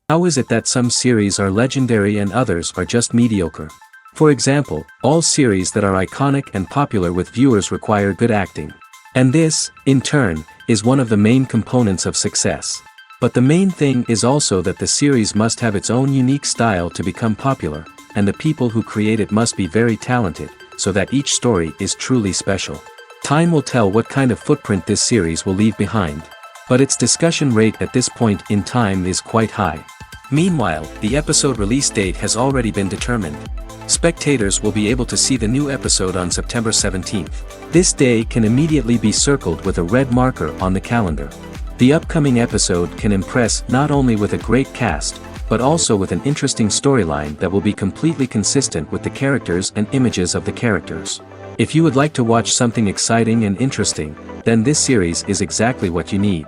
How is it that some series are legendary and others are just mediocre? For example, all series that are iconic and popular with viewers require good acting. And this, in turn, is one of the main components of success. But the main thing is also that the series must have its own unique style to become popular, and the people who create it must be very talented, so that each story is truly special. Time will tell what kind of footprint this series will leave behind. But its discussion rate at this point in time is quite high. Meanwhile, the episode release date has already been determined. Spectators will be able to see the new episode on September 17th. This day can immediately be circled with a red marker on the calendar. The upcoming episode can impress not only with a great cast, but also with an interesting storyline that will be completely consistent with the characters and images of the characters. If you would like to watch something exciting and interesting, then this series is exactly what you need.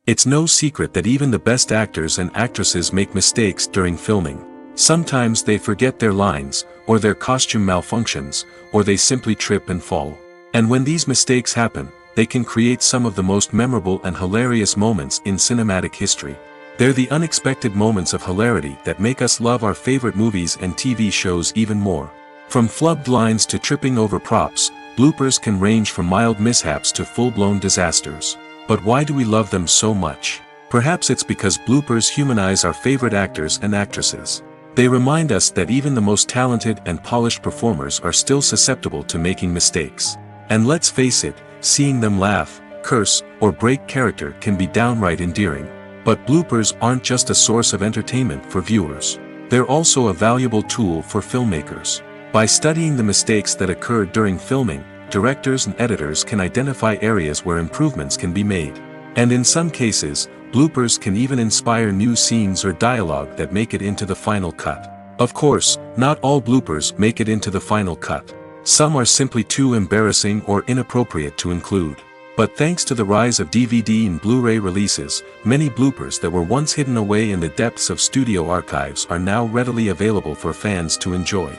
It's no secret that even the best actors and actresses make mistakes during filming. Sometimes they forget their lines, or their costume malfunctions, or they simply trip and fall. And when these mistakes happen, they can create some of the most memorable and hilarious moments in cinematic history. They're the unexpected moments of hilarity that make us love our favorite movies and TV shows even more. From flubbed lines to tripping over props, bloopers can range from mild mishaps to full-blown disasters. But why do we love them so much? Perhaps it's because bloopers humanize our favorite actors and actresses. They remind us that even the most talented and polished performers are still susceptible to making mistakes. And let's face it, seeing them laugh, curse, or break character can be downright endearing. But bloopers aren't just a source of entertainment for viewers. They're also a valuable tool for filmmakers. By studying the mistakes that occurred during filming, directors and editors can identify areas where improvements can be made. And in some cases, bloopers can even inspire new scenes or dialogue that make it into the final cut. Of course, not all bloopers make it into the final cut. Some are simply too embarrassing or inappropriate to include. But thanks to the rise of DVD and Blu-ray releases, many bloopers that were once hidden away in the depths of studio archives are now readily available for fans to enjoy.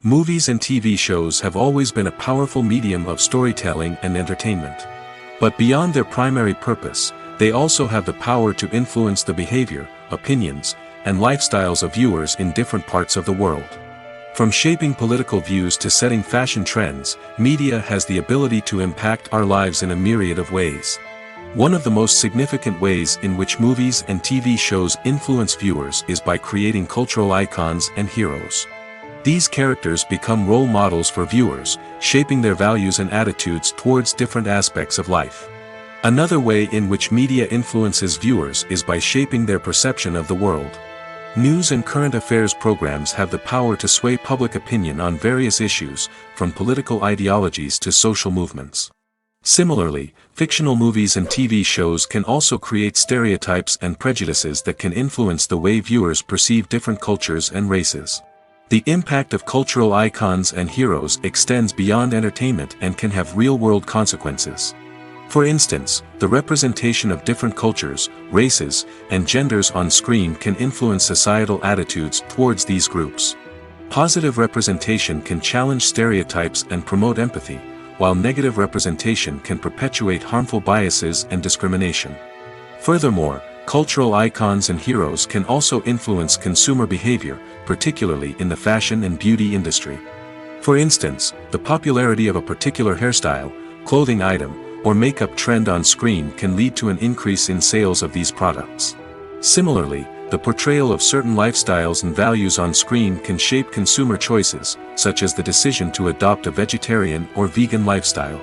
Movies and TV shows have always been a powerful medium of storytelling and entertainment. But beyond their primary purpose, they also have the power to influence the behavior, opinions, and lifestyles of viewers in different parts of the world. From shaping political views to setting fashion trends, media has the ability to impact our lives in a myriad of ways. One of the most significant ways in which movies and TV shows influence viewers is by creating cultural icons and heroes. These characters become role models for viewers, shaping their values and attitudes towards different aspects of life. Another way in which media influences viewers is by shaping their perception of the world. News and current affairs programs have the power to sway public opinion on various issues, from political ideologies to social movements. Similarly, fictional movies and TV shows can also create stereotypes and prejudices that can influence the way viewers perceive different cultures and races. The impact of cultural icons and heroes extends beyond entertainment and can have real-world consequences. For instance, the representation of different cultures, races, and genders on screen can influence societal attitudes towards these groups. Positive representation can challenge stereotypes and promote empathy, while negative representation can perpetuate harmful biases and discrimination. Furthermore, cultural icons and heroes can also influence consumer behavior, particularly in the fashion and beauty industry. For instance, the popularity of a particular hairstyle, clothing item, or makeup trend on screen can lead to an increase in sales of these products. Similarly, the portrayal of certain lifestyles and values on screen can shape consumer choices, such as the decision to adopt a vegetarian or vegan lifestyle.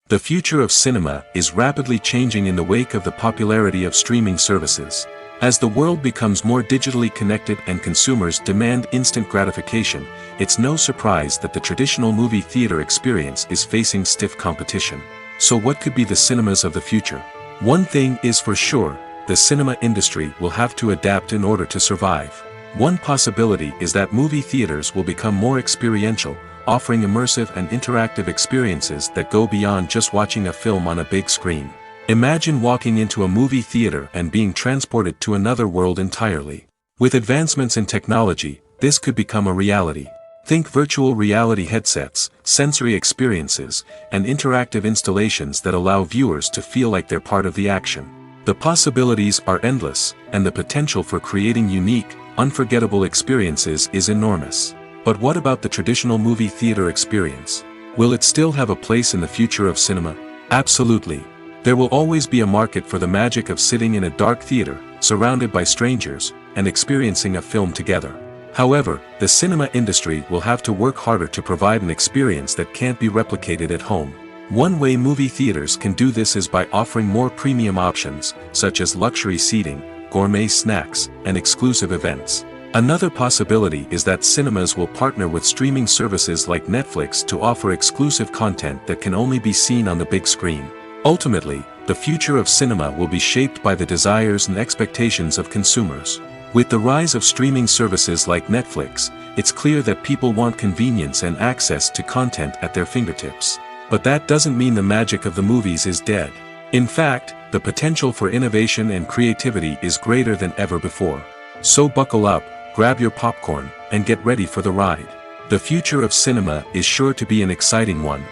The future of cinema is rapidly changing in the wake of the popularity of streaming services. As the world becomes more digitally connected and consumers demand instant gratification, it's no surprise that the traditional movie theater experience is facing stiff competition. So what could be the cinemas of the future? One thing is for sure, the cinema industry will have to adapt in order to survive. One possibility is that movie theaters will become more experiential, offering immersive and interactive experiences that go beyond just watching a film on a big screen. Imagine walking into a movie theater and being transported to another world entirely. With advancements in technology, this could become a reality. Think virtual reality headsets, sensory experiences, and interactive installations that allow viewers to feel like they're part of the action. The possibilities are endless, and the potential for creating unique, unforgettable experiences is enormous. But what about the traditional movie theater experience? Will it still have a place in the future of cinema? Absolutely. There will always be a market for the magic of sitting in a dark theater, surrounded by strangers, and experiencing a film together. However, the cinema industry will have to work harder to provide an experience that can't be replicated at home. One way movie theaters can do this is by offering more premium options, such as luxury seating, gourmet snacks, and exclusive events. Another possibility is that cinemas will partner with streaming services like Netflix to offer exclusive content that can only be seen on the big screen. Ultimately, the future of cinema will be shaped by the desires and expectations of consumers. With the rise of streaming services like Netflix, it's clear that people want convenience and access to content at their fingertips. But that doesn't mean the magic of the movies is dead. In fact, the potential for innovation and creativity is greater than ever before. So buckle up, grab your popcorn, and get ready for the ride. The future of cinema is sure to be an exciting one.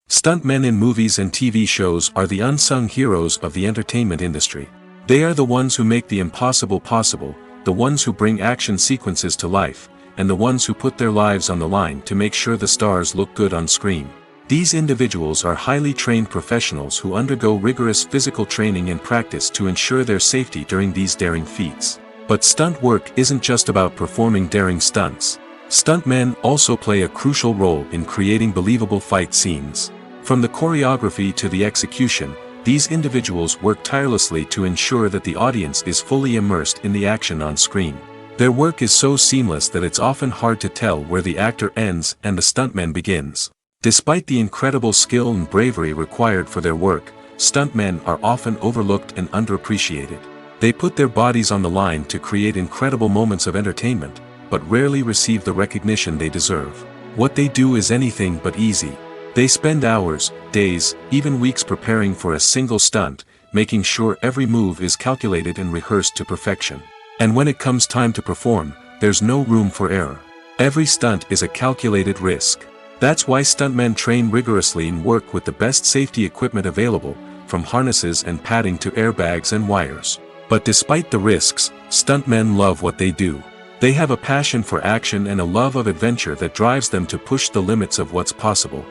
Stuntmen in movies and TV shows are the unsung heroes of the entertainment industry. They are the ones who make the impossible possible, the ones who bring action sequences to life, and the ones who put their lives on the line to make sure the stars look good on screen. These individuals are highly trained professionals who undergo rigorous physical training and practice to ensure their safety during these daring feats. But stunt work isn't just about performing daring stunts. Stuntmen also play a crucial role in creating believable fight scenes. From the choreography to the execution, these individuals work tirelessly to ensure that the audience is fully immersed in the action on screen. Their work is so seamless that it's often hard to tell where the actor ends and the stuntman begins. Despite the incredible skill and bravery required for their work, stuntmen are often overlooked and underappreciated. They put their bodies on the line to create incredible moments of entertainment, but rarely receive the recognition they deserve. What they do is anything but easy. They spend hours, days, even weeks preparing for a single stunt, making sure every move is calculated and rehearsed to perfection. And when it comes time to perform, there's no room for error. Every stunt is a calculated risk. That's why stuntmen train rigorously and work with the best safety equipment available, from harnesses and padding to airbags and wires. But despite the risks, stuntmen love what they do. They have a passion for action and a love of adventure that drives them to push the limits of what's possible.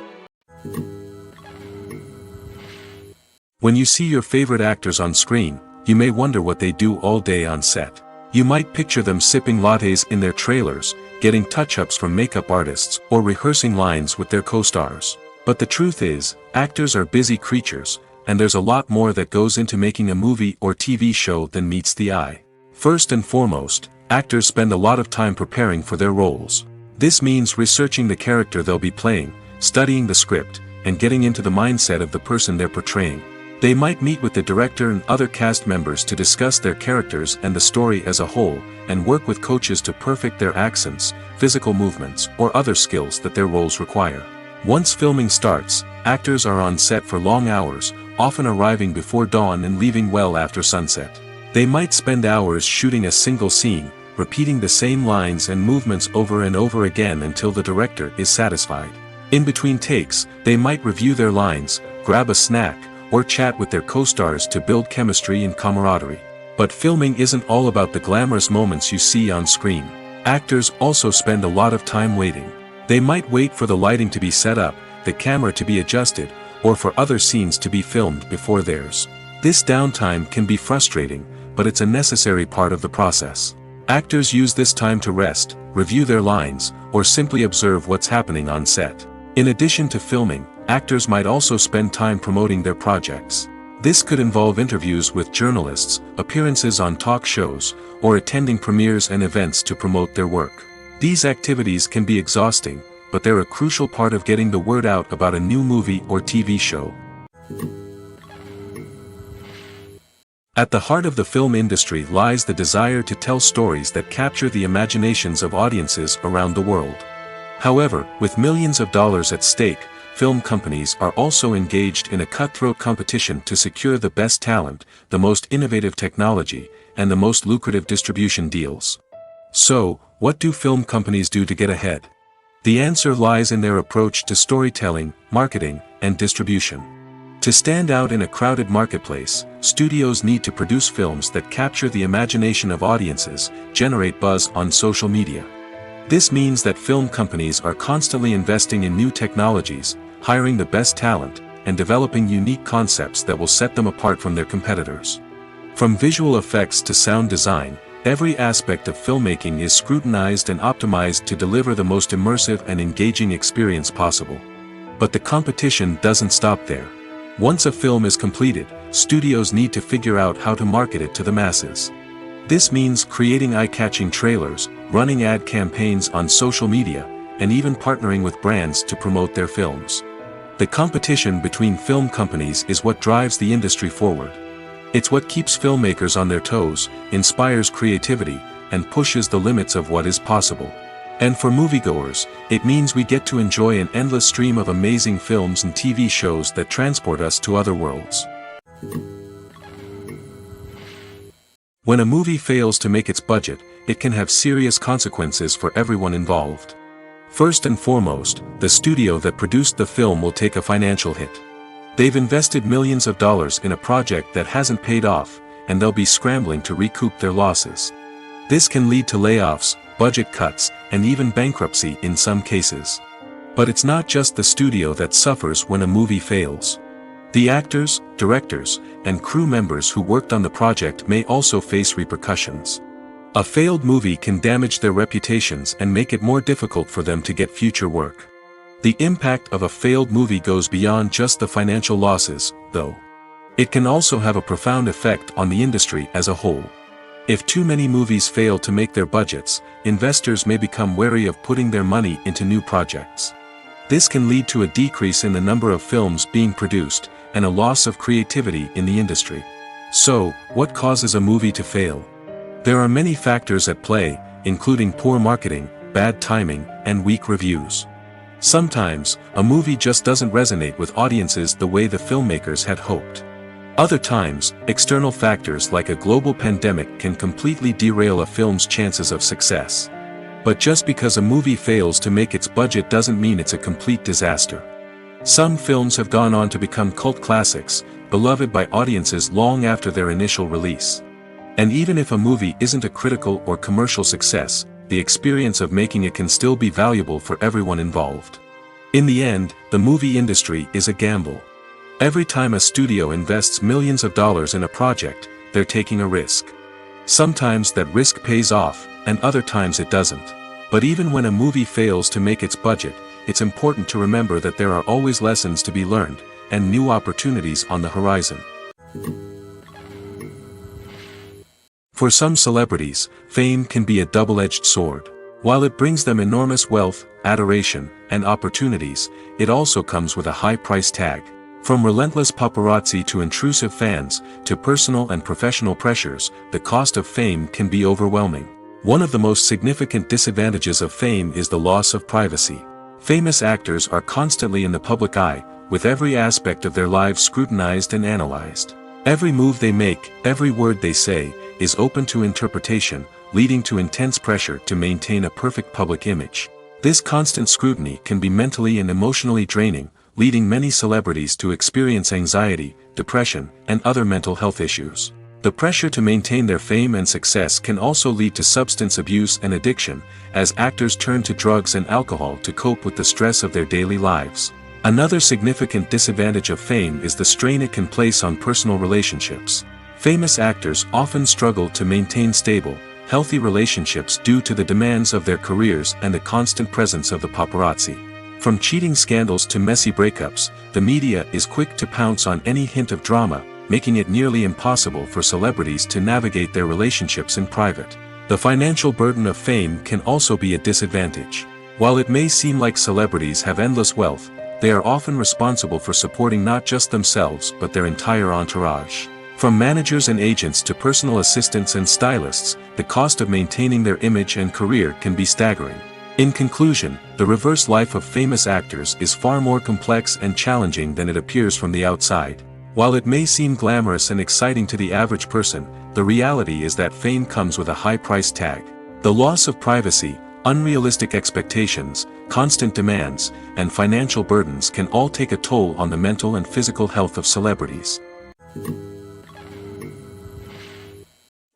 When you see your favorite actors on screen, you may wonder what they do all day on set. You might picture them sipping lattes in their trailers, getting touch-ups from makeup artists, or rehearsing lines with their co-stars. But the truth is, actors are busy creatures, and there's a lot more that goes into making a movie or TV show than meets the eye. First and foremost, actors spend a lot of time preparing for their roles. This means researching the character they'll be playing, studying the script, and getting into the mindset of the person they're portraying. They might meet with the director and other cast members to discuss their characters and the story as a whole, and work with coaches to perfect their accents, physical movements, or other skills that their roles require. Once filming starts, actors are on set for long hours, often arriving before dawn and leaving well after sunset. They might spend hours shooting a single scene, repeating the same lines and movements over and over again until the director is satisfied. In between takes, they might review their lines, grab a snack, or chat with their co-stars to build chemistry and camaraderie. But filming isn't all about the glamorous moments you see on screen. Actors also spend a lot of time waiting. They might wait for the lighting to be set up, the camera to be adjusted, or for other scenes to be filmed before theirs. This downtime can be frustrating, but it's a necessary part of the process. Actors use this time to rest, review their lines, or simply observe what's happening on set. In addition to filming, actors might also spend time promoting their projects. This could involve interviews with journalists, appearances on talk shows, or attending premieres and events to promote their work. These activities can be exhausting, but they're a crucial part of getting the word out about a new movie or TV show. At the heart of the film industry lies the desire to tell stories that capture the imaginations of audiences around the world. However, with millions of dollars at stake, film companies are also engaged in a cutthroat competition to secure the best talent, the most innovative technology, and the most lucrative distribution deals. So, what do film companies do to get ahead? The answer lies in their approach to storytelling, marketing, and distribution. To stand out in a crowded marketplace, studios need to produce films that capture the imagination of audiences, generate buzz on social media. This means that film companies are constantly investing in new technologies, hiring the best talent, and developing unique concepts that will set them apart from their competitors. From visual effects to sound design, every aspect of filmmaking is scrutinized and optimized to deliver the most immersive and engaging experience possible. But the competition doesn't stop there. Once a film is completed, studios need to figure out how to market it to the masses. This means creating eye-catching trailers, running ad campaigns on social media, and even partnering with brands to promote their films. The competition between film companies is what drives the industry forward. It's what keeps filmmakers on their toes, inspires creativity, and pushes the limits of what is possible. And for moviegoers, it means we get to enjoy an endless stream of amazing films and TV shows that transport us to other worlds. When a movie fails to make its budget, it can have serious consequences for everyone involved. First and foremost, the studio that produced the film will take a financial hit. They've invested millions of dollars in a project that hasn't paid off, and they'll be scrambling to recoup their losses. This can lead to layoffs, budget cuts, and even bankruptcy in some cases. But it's not just the studio that suffers when a movie fails. The actors, directors, and crew members who worked on the project may also face repercussions. A failed movie can damage their reputations and make it more difficult for them to get future work. The impact of a failed movie goes beyond just the financial losses, though. It can also have a profound effect on the industry as a whole. If too many movies fail to make their budgets, investors may become wary of putting their money into new projects. This can lead to a decrease in the number of films being produced, and a loss of creativity in the industry. So, what causes a movie to fail? There are many factors at play, including poor marketing, bad timing, and weak reviews. Sometimes, a movie just doesn't resonate with audiences the way the filmmakers had hoped. Other times, external factors like a global pandemic can completely derail a film's chances of success. But just because a movie fails to make its budget doesn't mean it's a complete disaster. Some films have gone on to become cult classics, beloved by audiences long after their initial release. And even if a movie isn't a critical or commercial success, the experience of making it can still be valuable for everyone involved. In the end, the movie industry is a gamble. Every time a studio invests millions of dollars in a project, they're taking a risk. Sometimes that risk pays off, and other times it doesn't. But even when a movie fails to make its budget, it's important to remember that there are always lessons to be learned, and new opportunities on the horizon. For some celebrities, fame can be a double-edged sword. While it brings them enormous wealth, adoration, and opportunities, it also comes with a high price tag. From relentless paparazzi to intrusive fans, to personal and professional pressures, the cost of fame can be overwhelming. One of the most significant disadvantages of fame is the loss of privacy. Famous actors are constantly in the public eye, with every aspect of their lives scrutinized and analyzed. Every move they make, every word they say, is open to interpretation, leading to intense pressure to maintain a perfect public image. This constant scrutiny can be mentally and emotionally draining, leading many celebrities to experience anxiety, depression, and other mental health issues. The pressure to maintain their fame and success can also lead to substance abuse and addiction, as actors turn to drugs and alcohol to cope with the stress of their daily lives. Another significant disadvantage of fame is the strain it can place on personal relationships. Famous actors often struggle to maintain stable, healthy relationships due to the demands of their careers and the constant presence of the paparazzi. From cheating scandals to messy breakups, the media is quick to pounce on any hint of drama, making it nearly impossible for celebrities to navigate their relationships in private. The financial burden of fame can also be a disadvantage. While it may seem like celebrities have endless wealth, they are often responsible for supporting not just themselves but their entire entourage. From managers and agents to personal assistants and stylists, the cost of maintaining their image and career can be staggering. In conclusion, the reverse life of famous actors is far more complex and challenging than it appears from the outside. While it may seem glamorous and exciting to the average person, the reality is that fame comes with a high price tag. The loss of privacy, unrealistic expectations, constant demands, and financial burdens can all take a toll on the mental and physical health of celebrities.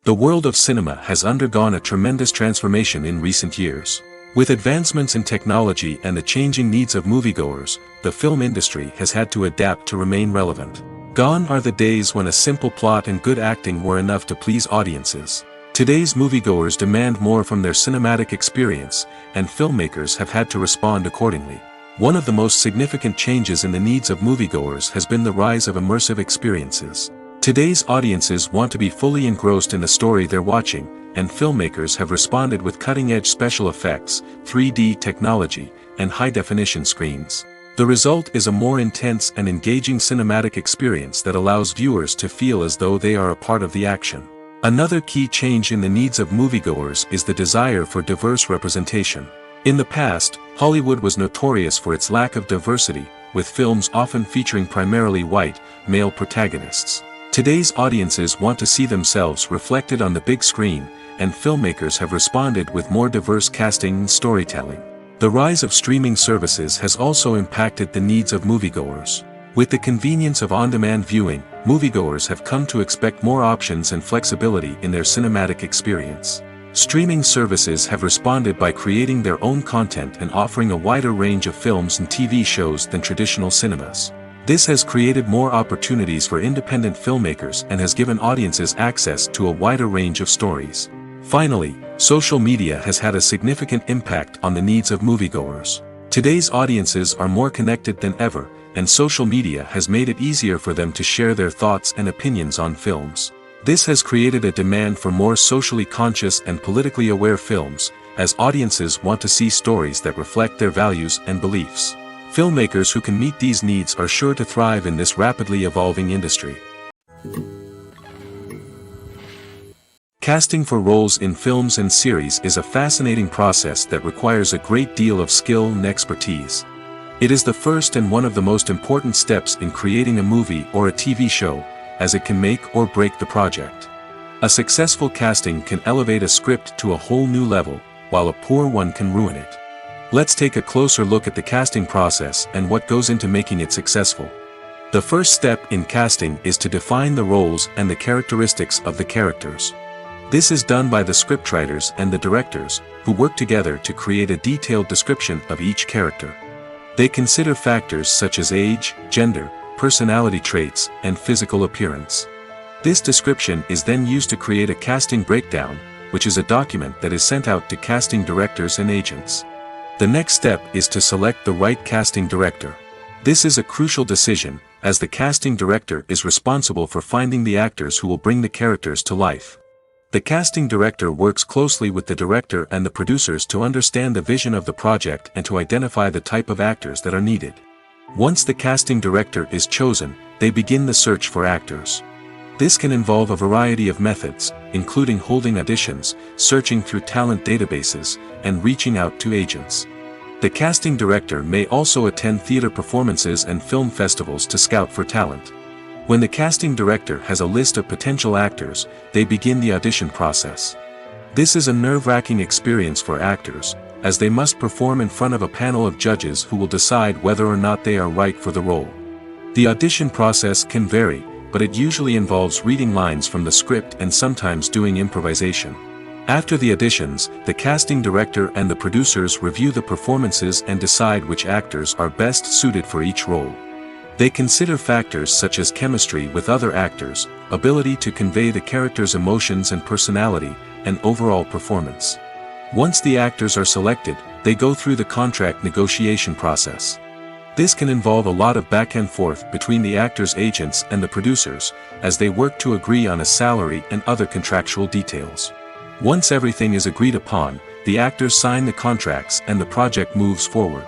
The world of cinema has undergone a tremendous transformation in recent years. With advancements in technology and the changing needs of moviegoers, the film industry has had to adapt to remain relevant. Gone are the days when a simple plot and good acting were enough to please audiences. Today's moviegoers demand more from their cinematic experience, and filmmakers have had to respond accordingly. One of the most significant changes in the needs of moviegoers has been the rise of immersive experiences. Today's audiences want to be fully engrossed in the story they're watching, and filmmakers have responded with cutting-edge special effects, 3D technology, and high-definition screens. The result is a more intense and engaging cinematic experience that allows viewers to feel as though they are a part of the action. Another key change in the needs of moviegoers is the desire for diverse representation. In the past, Hollywood was notorious for its lack of diversity, with films often featuring primarily white, male protagonists. Today's audiences want to see themselves reflected on the big screen, and filmmakers have responded with more diverse casting and storytelling. The rise of streaming services has also impacted the needs of moviegoers. With the convenience of on-demand viewing, moviegoers have come to expect more options and flexibility in their cinematic experience. Streaming services have responded by creating their own content and offering a wider range of films and TV shows than traditional cinemas. This has created more opportunities for independent filmmakers and has given audiences access to a wider range of stories. Finally, social media has had a significant impact on the needs of moviegoers. Today's audiences are more connected than ever, and social media has made it easier for them to share their thoughts and opinions on films. This has created a demand for more socially conscious and politically aware films, as audiences want to see stories that reflect their values and beliefs. Filmmakers who can meet these needs are sure to thrive in this rapidly evolving industry. Casting for roles in films and series is a fascinating process that requires a great deal of skill and expertise. It is the first and one of the most important steps in creating a movie or a TV show, as it can make or break the project. A successful casting can elevate a script to a whole new level, while a poor one can ruin it. Let's take a closer look at the casting process and what goes into making it successful. The first step in casting is to define the roles and the characteristics of the characters. This is done by the scriptwriters and the directors, who work together to create a detailed description of each character. They consider factors such as age, gender, personality traits, and physical appearance. This description is then used to create a casting breakdown, which is a document that is sent out to casting directors and agents. The next step is to select the right casting director. This is a crucial decision, as the casting director is responsible for finding the actors who will bring the characters to life. The casting director works closely with the director and the producers to understand the vision of the project and to identify the type of actors that are needed. Once the casting director is chosen, they begin the search for actors. This can involve a variety of methods, including holding auditions, searching through talent databases, and reaching out to agents. The casting director may also attend theater performances and film festivals to scout for talent. When the casting director has a list of potential actors, they begin the audition process. This is a nerve-wracking experience for actors, as they must perform in front of a panel of judges who will decide whether or not they are right for the role. The audition process can vary, but it usually involves reading lines from the script and sometimes doing improvisation. After the auditions, the casting director and the producers review the performances and decide which actors are best suited for each role. They consider factors such as chemistry with other actors, ability to convey the character's emotions and personality, and overall performance. Once the actors are selected, they go through the contract negotiation process. This can involve a lot of back and forth between the actors' agents and the producers, as they work to agree on a salary and other contractual details. Once everything is agreed upon, the actors sign the contracts and the project moves forward.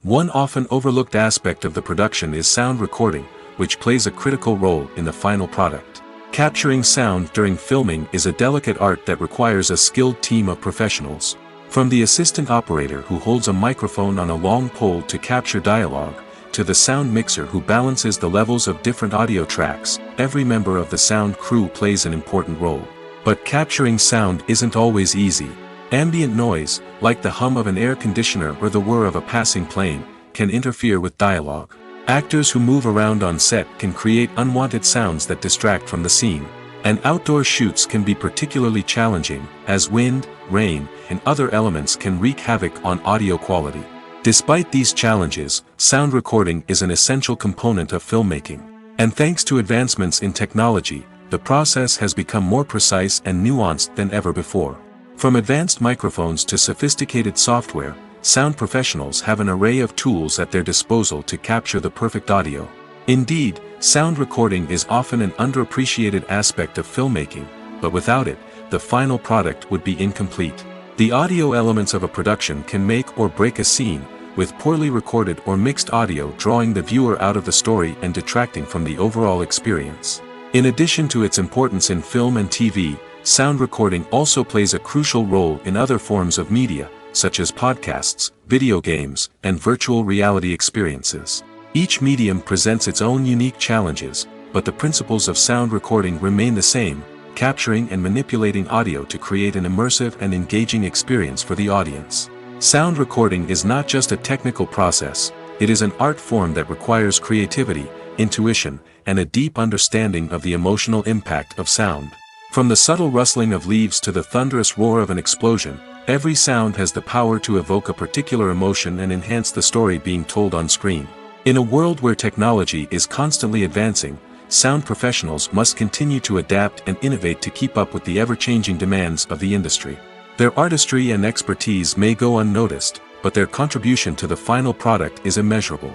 One often overlooked aspect of the production is sound recording, which plays a critical role in the final product. Capturing sound during filming is a delicate art that requires a skilled team of professionals. From the assistant operator who holds a microphone on a long pole to capture dialogue, to the sound mixer who balances the levels of different audio tracks, every member of the sound crew plays an important role. But capturing sound isn't always easy. Ambient noise, like the hum of an air conditioner or the whir of a passing plane, can interfere with dialogue. Actors who move around on set can create unwanted sounds that distract from the scene. And outdoor shoots can be particularly challenging, as wind, rain, and other elements can wreak havoc on audio quality. Despite these challenges, sound recording is an essential component of filmmaking. And thanks to advancements in technology, the process has become more precise and nuanced than ever before. From advanced microphones to sophisticated software, sound professionals have an array of tools at their disposal to capture the perfect audio. Indeed, sound recording is often an underappreciated aspect of filmmaking, but without it, the final product would be incomplete. The audio elements of a production can make or break a scene, with poorly recorded or mixed audio drawing the viewer out of the story and detracting from the overall experience. In addition to its importance in film and TV, sound recording also plays a crucial role in other forms of media, such as podcasts, video games, and virtual reality experiences. Each medium presents its own unique challenges, but the principles of sound recording remain the same, capturing and manipulating audio to create an immersive and engaging experience for the audience. Sound recording is not just a technical process, it is an art form that requires creativity, intuition, and a deep understanding of the emotional impact of sound. From the subtle rustling of leaves to the thunderous roar of an explosion, every sound has the power to evoke a particular emotion and enhance the story being told on screen. In a world where technology is constantly advancing, sound professionals must continue to adapt and innovate to keep up with the ever-changing demands of the industry. Their artistry and expertise may go unnoticed, but their contribution to the final product is immeasurable.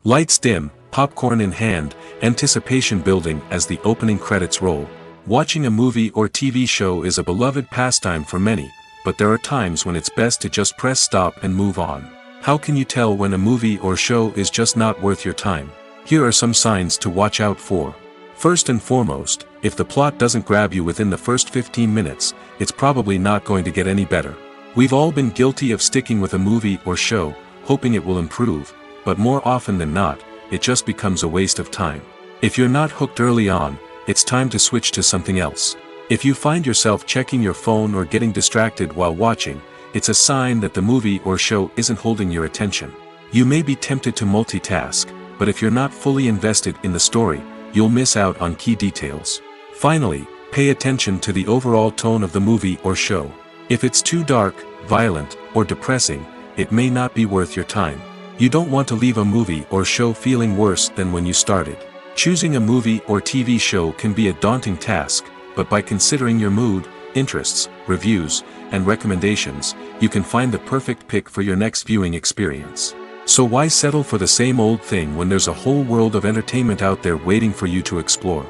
Lights dim, popcorn in hand, anticipation building as the opening credits roll. Watching a movie or TV show is a beloved pastime for many, but there are times when it's best to just press stop and move on. How can you tell when a movie or show is just not worth your time? Here are some signs to watch out for. First and foremost, if the plot doesn't grab you within the first 15 minutes, it's probably not going to get any better. We've all been guilty of sticking with a movie or show, hoping it will improve, but more often than not, it just becomes a waste of time. If you're not hooked early on, it's time to switch to something else. If you find yourself checking your phone or getting distracted while watching, it's a sign that the movie or show isn't holding your attention. You may be tempted to multitask, but if you're not fully invested in the story, you'll miss out on key details. Finally, pay attention to the overall tone of the movie or show. If it's too dark, violent, or depressing, it may not be worth your time. You don't want to leave a movie or show feeling worse than when you started. Choosing a movie or TV show can be a daunting task, but by considering your mood, interests, reviews, and recommendations, you can find the perfect pick for your next viewing experience. So why settle for the same old thing when there's a whole world of entertainment out there waiting for you to explore?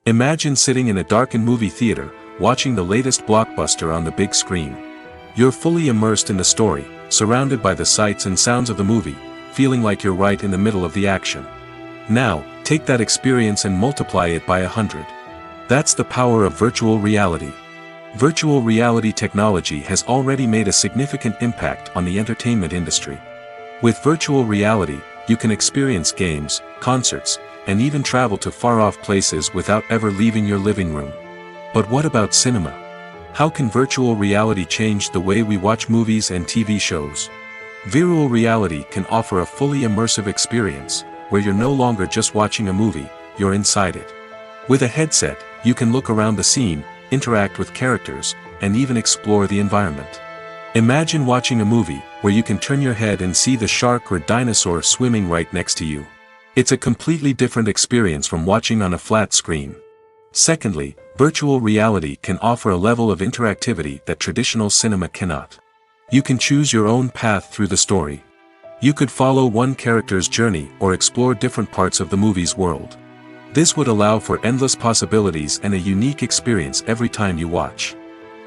Imagine sitting in a darkened movie theater, watching the latest blockbuster on the big screen. You're fully immersed in the story, surrounded by the sights and sounds of the movie, feeling like you're right in the middle of the action. Now, take that experience and multiply it by 100. That's the power of virtual reality. Virtual reality technology has already made a significant impact on the entertainment industry. With virtual reality, you can experience games, concerts, and even travel to far-off places without ever leaving your living room. But what about cinema? How can virtual reality change the way we watch movies and TV shows? Virtual reality can offer a fully immersive experience, where you're no longer just watching a movie, you're inside it. With a headset, you can look around the scene, interact with characters, and even explore the environment. Imagine watching a movie, where you can turn your head and see the shark or dinosaur swimming right next to you. It's a completely different experience from watching on a flat screen. Secondly, virtual reality can offer a level of interactivity that traditional cinema cannot. You can choose your own path through the story. You could follow one character's journey or explore different parts of the movie's world. This would allow for endless possibilities and a unique experience every time you watch.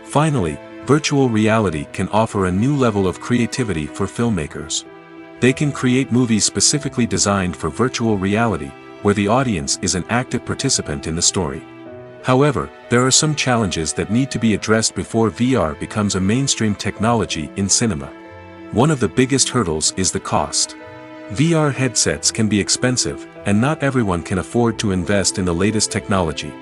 Finally, virtual reality can offer a new level of creativity for filmmakers. They can create movies specifically designed for virtual reality, where the audience is an active participant in the story. However, there are some challenges that need to be addressed before VR becomes a mainstream technology in cinema. One of the biggest hurdles is the cost. VR headsets can be expensive, and not everyone can afford to invest in the latest technology.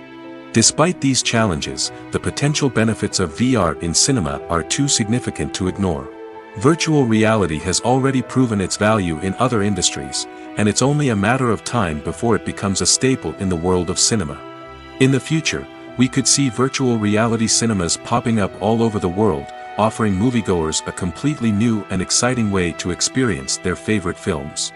Despite these challenges, the potential benefits of VR in cinema are too significant to ignore. Virtual reality has already proven its value in other industries, and it's only a matter of time before it becomes a staple in the world of cinema. In the future, we could see virtual reality cinemas popping up all over the world, offering moviegoers a completely new and exciting way to experience their favorite films.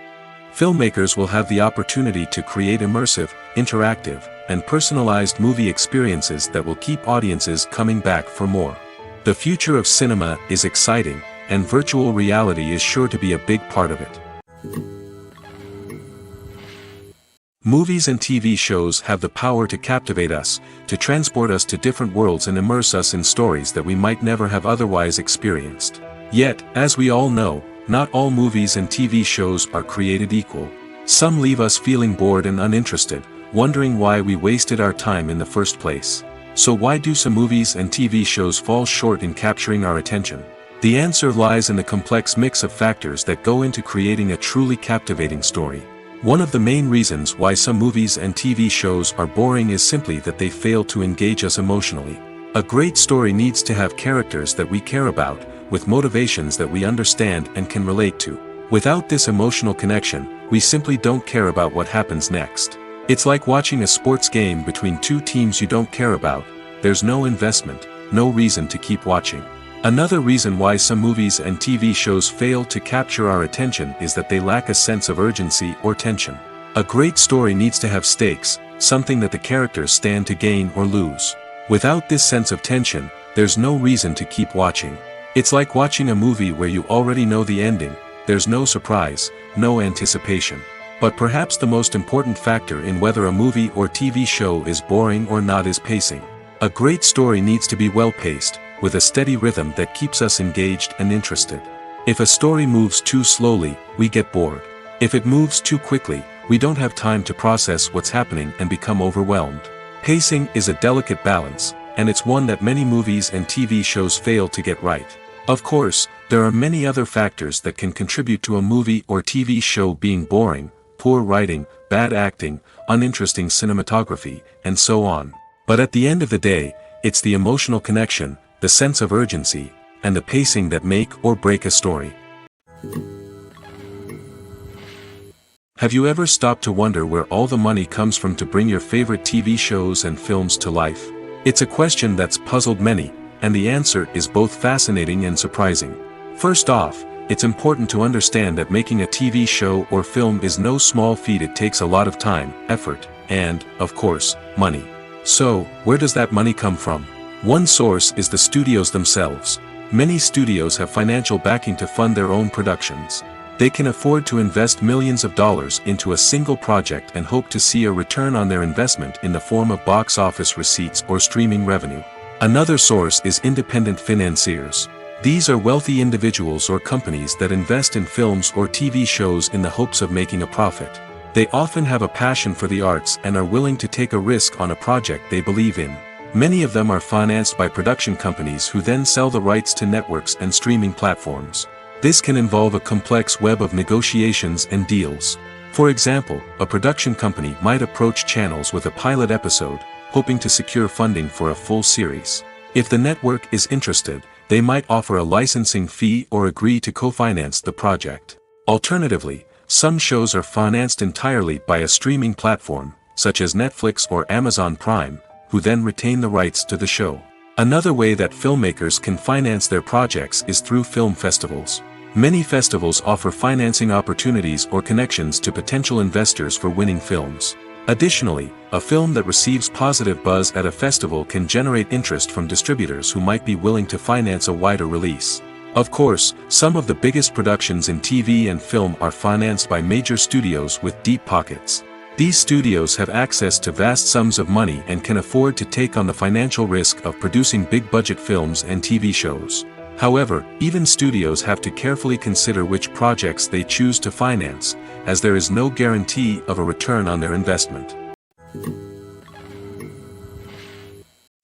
Filmmakers will have the opportunity to create immersive, interactive, and personalized movie experiences that will keep audiences coming back for more. The future of cinema is exciting, and virtual reality is sure to be a big part of it. Movies and TV shows have the power to captivate us, to transport us to different worlds and immerse us in stories that we might never have otherwise experienced. Yet, as we all know, not all movies and TV shows are created equal. Some leave us feeling bored and uninterested, wondering why we wasted our time in the first place. So why do some movies and TV shows fall short in capturing our attention? The answer lies in the complex mix of factors that go into creating a truly captivating story. One of the main reasons why some movies and TV shows are boring is simply that they fail to engage us emotionally. A great story needs to have characters that we care about, with motivations that we understand and can relate to. Without this emotional connection, we simply don't care about what happens next. It's like watching a sports game between two teams you don't care about. There's no investment, no reason to keep watching. Another reason why some movies and TV shows fail to capture our attention is that they lack a sense of urgency or tension. A great story needs to have stakes, something that the characters stand to gain or lose. Without this sense of tension, there's no reason to keep watching. It's like watching a movie where you already know the ending, there's no surprise, no anticipation. But perhaps the most important factor in whether a movie or TV show is boring or not is pacing. A great story needs to be well-paced, with a steady rhythm that keeps us engaged and interested. If a story moves too slowly, we get bored. If it moves too quickly, we don't have time to process what's happening and become overwhelmed. Pacing is a delicate balance, and it's one that many movies and TV shows fail to get right. Of course, there are many other factors that can contribute to a movie or TV show being boring: poor writing, bad acting, uninteresting cinematography, and so on. But at the end of the day, it's the emotional connection, the sense of urgency, and the pacing that make or break a story. Have you ever stopped to wonder where all the money comes from to bring your favorite TV shows and films to life? It's a question that's puzzled many, and the answer is both fascinating and surprising. First off, it's important to understand that making a TV show or film is no small feat. It takes a lot of time, effort, and, of course, money. So, where does that money come from? One source is the studios themselves. Many studios have financial backing to fund their own productions. They can afford to invest millions of dollars into a single project and hope to see a return on their investment in the form of box office receipts or streaming revenue. Another source is independent financiers. These are wealthy individuals or companies that invest in films or TV shows in the hopes of making a profit. They often have a passion for the arts and are willing to take a risk on a project they believe in. Many of them are financed by production companies who then sell the rights to networks and streaming platforms. This can involve a complex web of negotiations and deals. For example, a production company might approach channels with a pilot episode, hoping to secure funding for a full series. If the network is interested, they might offer a licensing fee or agree to co-finance the project. Alternatively, some shows are financed entirely by a streaming platform, such as Netflix or Amazon Prime, who then retain the rights to the show. Another way that filmmakers can finance their projects is through film festivals. Many festivals offer financing opportunities or connections to potential investors for winning films. Additionally, a film that receives positive buzz at a festival can generate interest from distributors who might be willing to finance a wider release. Of course, some of the biggest productions in TV and film are financed by major studios with deep pockets. These studios have access to vast sums of money and can afford to take on the financial risk of producing big-budget films and TV shows. However, even studios have to carefully consider which projects they choose to finance, as there is no guarantee of a return on their investment.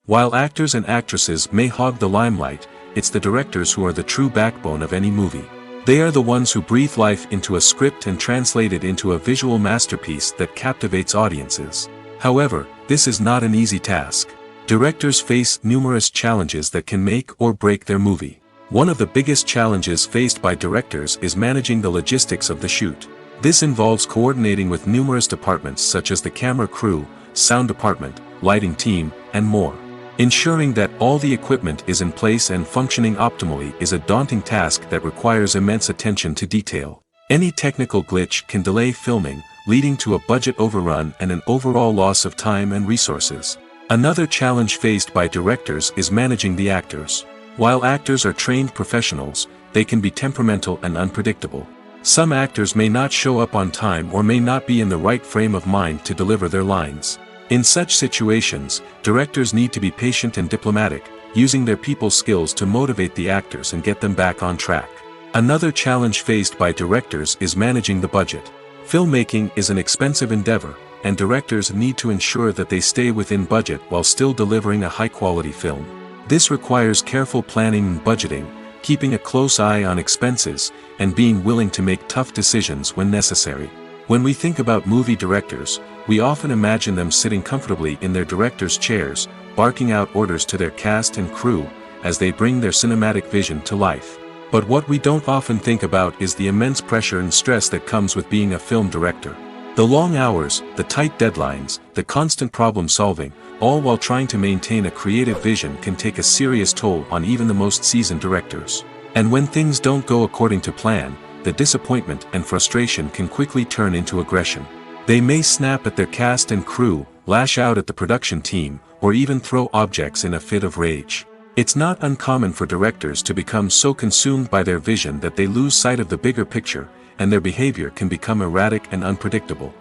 While actors and actresses may hog the limelight, it's the directors who are the true backbone of any movie. They are the ones who breathe life into a script and translate it into a visual masterpiece that captivates audiences. However, this is not an easy task. Directors face numerous challenges that can make or break their movie. One of the biggest challenges faced by directors is managing the logistics of the shoot. This involves coordinating with numerous departments such as the camera crew, sound department, lighting team, and more. Ensuring that all the equipment is in place and functioning optimally is a daunting task that requires immense attention to detail. Any technical glitch can delay filming, leading to a budget overrun and an overall loss of time and resources. Another challenge faced by directors is managing the actors. While actors are trained professionals, they can be temperamental and unpredictable. Some actors may not show up on time or may not be in the right frame of mind to deliver their lines. In such situations, directors need to be patient and diplomatic, using their people skills to motivate the actors and get them back on track. Another challenge faced by directors is managing the budget. Filmmaking is an expensive endeavor, and directors need to ensure that they stay within budget while still delivering a high-quality film. This requires careful planning and budgeting, keeping a close eye on expenses, and being willing to make tough decisions when necessary. When we think about movie directors, we often imagine them sitting comfortably in their director's chairs, barking out orders to their cast and crew, as they bring their cinematic vision to life. But what we don't often think about is the immense pressure and stress that comes with being a film director. The long hours, the tight deadlines, the constant problem-solving, all while trying to maintain a creative vision can take a serious toll on even the most seasoned directors. And when things don't go according to plan, the disappointment and frustration can quickly turn into aggression. They may snap at their cast and crew, lash out at the production team, or even throw objects in a fit of rage. It's not uncommon for directors to become so consumed by their vision that they lose sight of the bigger picture, and their behavior can become erratic and unpredictable.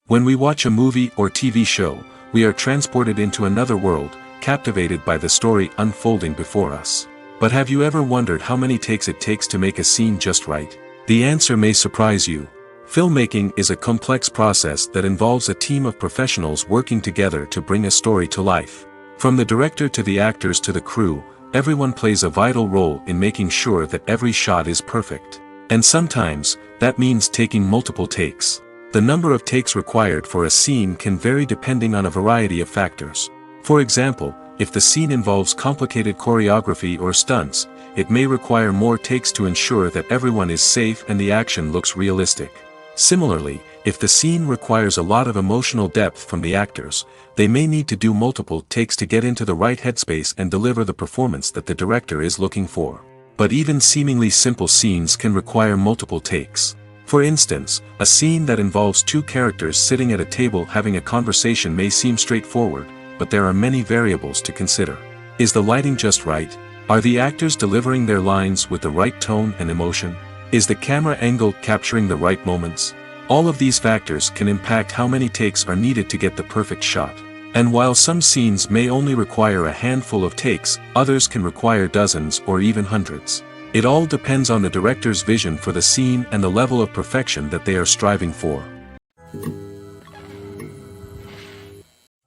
When we watch a movie or TV show, we are transported into another world, captivated by the story unfolding before us. But have you ever wondered how many takes it takes to make a scene just right? The answer may surprise you. Filmmaking is a complex process that involves a team of professionals working together to bring a story to life. From the director to the actors to the crew, everyone plays a vital role in making sure that every shot is perfect. And sometimes, that means taking multiple takes. The number of takes required for a scene can vary depending on a variety of factors. For example, if the scene involves complicated choreography or stunts, it may require more takes to ensure that everyone is safe and the action looks realistic. Similarly, if the scene requires a lot of emotional depth from the actors, they may need to do multiple takes to get into the right headspace and deliver the performance that the director is looking for. But even seemingly simple scenes can require multiple takes. For instance, a scene that involves two characters sitting at a table having a conversation may seem straightforward, but there are many variables to consider. Is the lighting just right? Are the actors delivering their lines with the right tone and emotion? Is the camera angle capturing the right moments? All of these factors can impact how many takes are needed to get the perfect shot. And while some scenes may only require a handful of takes, others can require dozens or even hundreds. It all depends on the director's vision for the scene and the level of perfection that they are striving for.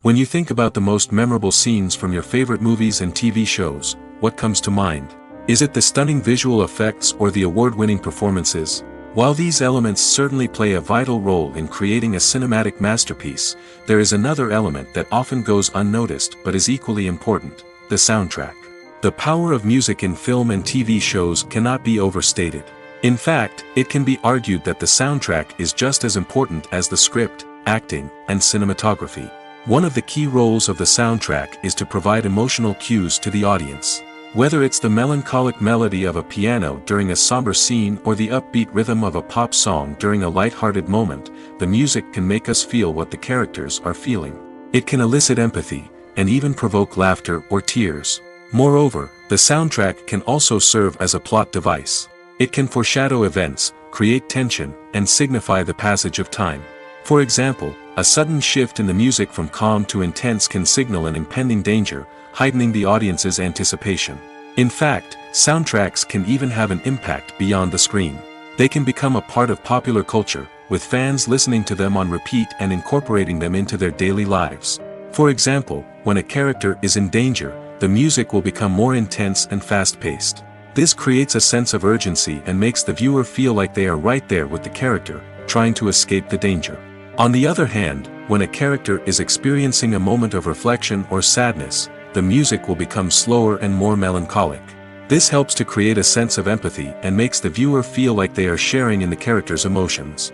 When you think about the most memorable scenes from your favorite movies and TV shows, what comes to mind? Is it the stunning visual effects or the award-winning performances? While these elements certainly play a vital role in creating a cinematic masterpiece, there is another element that often goes unnoticed but is equally important: the soundtrack. The power of music in film and TV shows cannot be overstated. In fact, it can be argued that the soundtrack is just as important as the script, acting, and cinematography. One of the key roles of the soundtrack is to provide emotional cues to the audience. Whether it's the melancholic melody of a piano during a somber scene or the upbeat rhythm of a pop song during a light-hearted moment, the music can make us feel what the characters are feeling. It can elicit empathy, and even provoke laughter or tears. Moreover, the soundtrack can also serve as a plot device. It can foreshadow events, create tension, and signify the passage of time. For example, a sudden shift in the music from calm to intense can signal an impending danger, heightening the audience's anticipation. In fact, soundtracks can even have an impact beyond the screen. They can become a part of popular culture, with fans listening to them on repeat and incorporating them into their daily lives. For example, when a character is in danger, the music will become more intense and fast-paced. This creates a sense of urgency and makes the viewer feel like they are right there with the character, trying to escape the danger. On the other hand, when a character is experiencing a moment of reflection or sadness, the music will become slower and more melancholic. This helps to create a sense of empathy and makes the viewer feel like they are sharing in the character's emotions.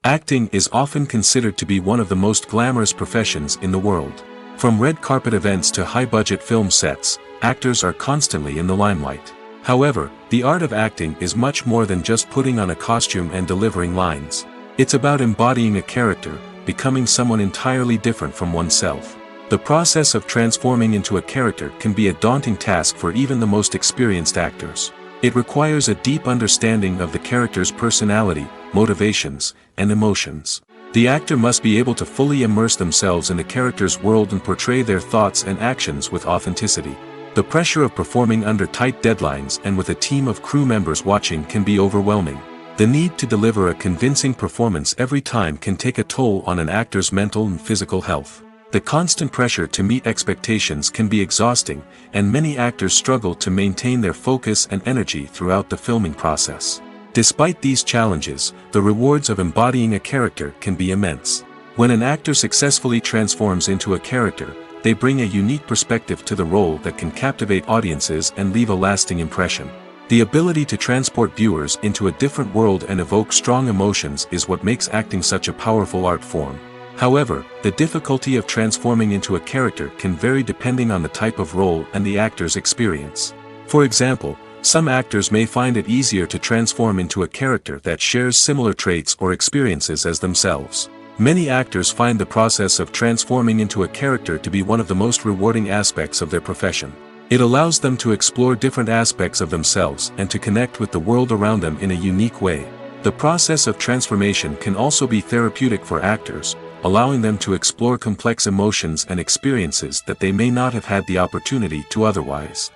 Acting is often considered to be one of the most glamorous professions in the world. From red carpet events to high-budget film sets, actors are constantly in the limelight. However, the art of acting is much more than just putting on a costume and delivering lines. It's about embodying a character, becoming someone entirely different from oneself. The process of transforming into a character can be a daunting task for even the most experienced actors. It requires a deep understanding of the character's personality, motivations, and emotions. The actor must be able to fully immerse themselves in the character's world and portray their thoughts and actions with authenticity. The pressure of performing under tight deadlines and with a team of crew members watching can be overwhelming. The need to deliver a convincing performance every time can take a toll on an actor's mental and physical health. The constant pressure to meet expectations can be exhausting, and many actors struggle to maintain their focus and energy throughout the filming process. Despite these challenges, the rewards of embodying a character can be immense. When an actor successfully transforms into a character, they bring a unique perspective to the role that can captivate audiences and leave a lasting impression. The ability to transport viewers into a different world and evoke strong emotions is what makes acting such a powerful art form. However, the difficulty of transforming into a character can vary depending on the type of role and the actor's experience. For example, some actors may find it easier to transform into a character that shares similar traits or experiences as themselves. Many actors find the process of transforming into a character to be one of the most rewarding aspects of their profession. It allows them to explore different aspects of themselves and to connect with the world around them in a unique way. The process of transformation can also be therapeutic for actors, allowing them to explore complex emotions and experiences that they may not have had the opportunity to otherwise.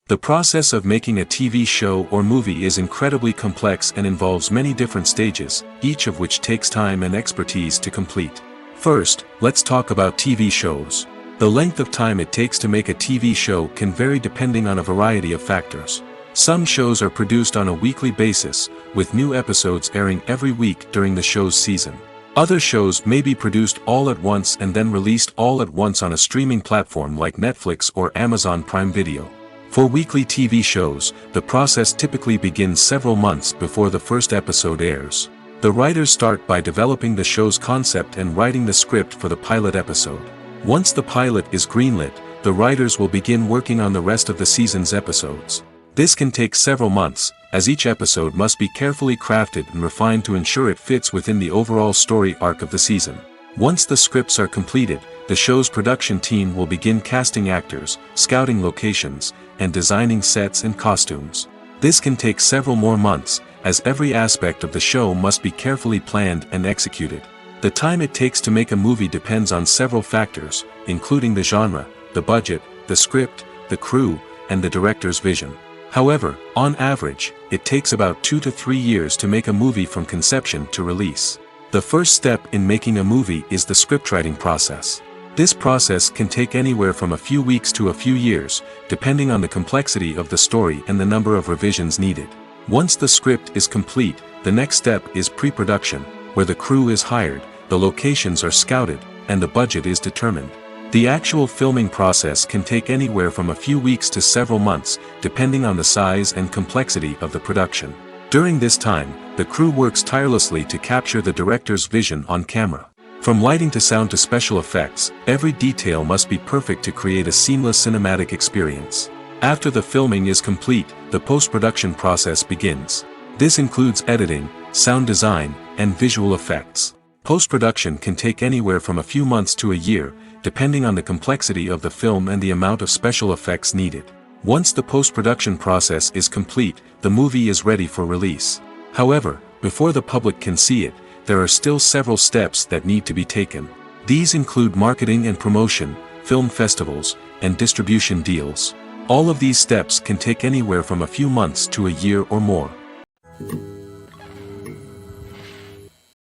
The process of making a TV show or movie is incredibly complex and involves many different stages, each of which takes time and expertise to complete. First, let's talk about TV shows. The length of time it takes to make a TV show can vary depending on a variety of factors. Some shows are produced on a weekly basis, with new episodes airing every week during the show's season. Other shows may be produced all at once and then released all at once on a streaming platform like Netflix or Amazon Prime Video. For weekly TV shows, the process typically begins several months before the first episode airs. The writers start by developing the show's concept and writing the script for the pilot episode. Once the pilot is greenlit, the writers will begin working on the rest of the season's episodes. This can take several months, as each episode must be carefully crafted and refined to ensure it fits within the overall story arc of the season. Once the scripts are completed, the show's production team will begin casting actors, scouting locations, and designing sets and costumes. This can take several more months, as every aspect of the show must be carefully planned and executed. The time it takes to make a movie depends on several factors, including the genre, the budget, the script, the crew, and the director's vision. However, on average, it takes about 2 to 3 years to make a movie from conception to release. The first step in making a movie is the scriptwriting process. This process can take anywhere from a few weeks to a few years, depending on the complexity of the story and the number of revisions needed. Once the script is complete, the next step is pre-production, where the crew is hired, the locations are scouted, and the budget is determined. The actual filming process can take anywhere from a few weeks to several months, depending on the size and complexity of the production. During this time, the crew works tirelessly to capture the director's vision on camera. From lighting to sound to special effects, every detail must be perfect to create a seamless cinematic experience. After the filming is complete, the post-production process begins. This includes editing, sound design, and visual effects. Post-production can take anywhere from a few months to a year, depending on the complexity of the film and the amount of special effects needed. Once the post-production process is complete, the movie is ready for release. However, before the public can see it, there are still several steps that need to be taken. These include marketing and promotion, film festivals, and distribution deals. All of these steps can take anywhere from a few months to a year or more.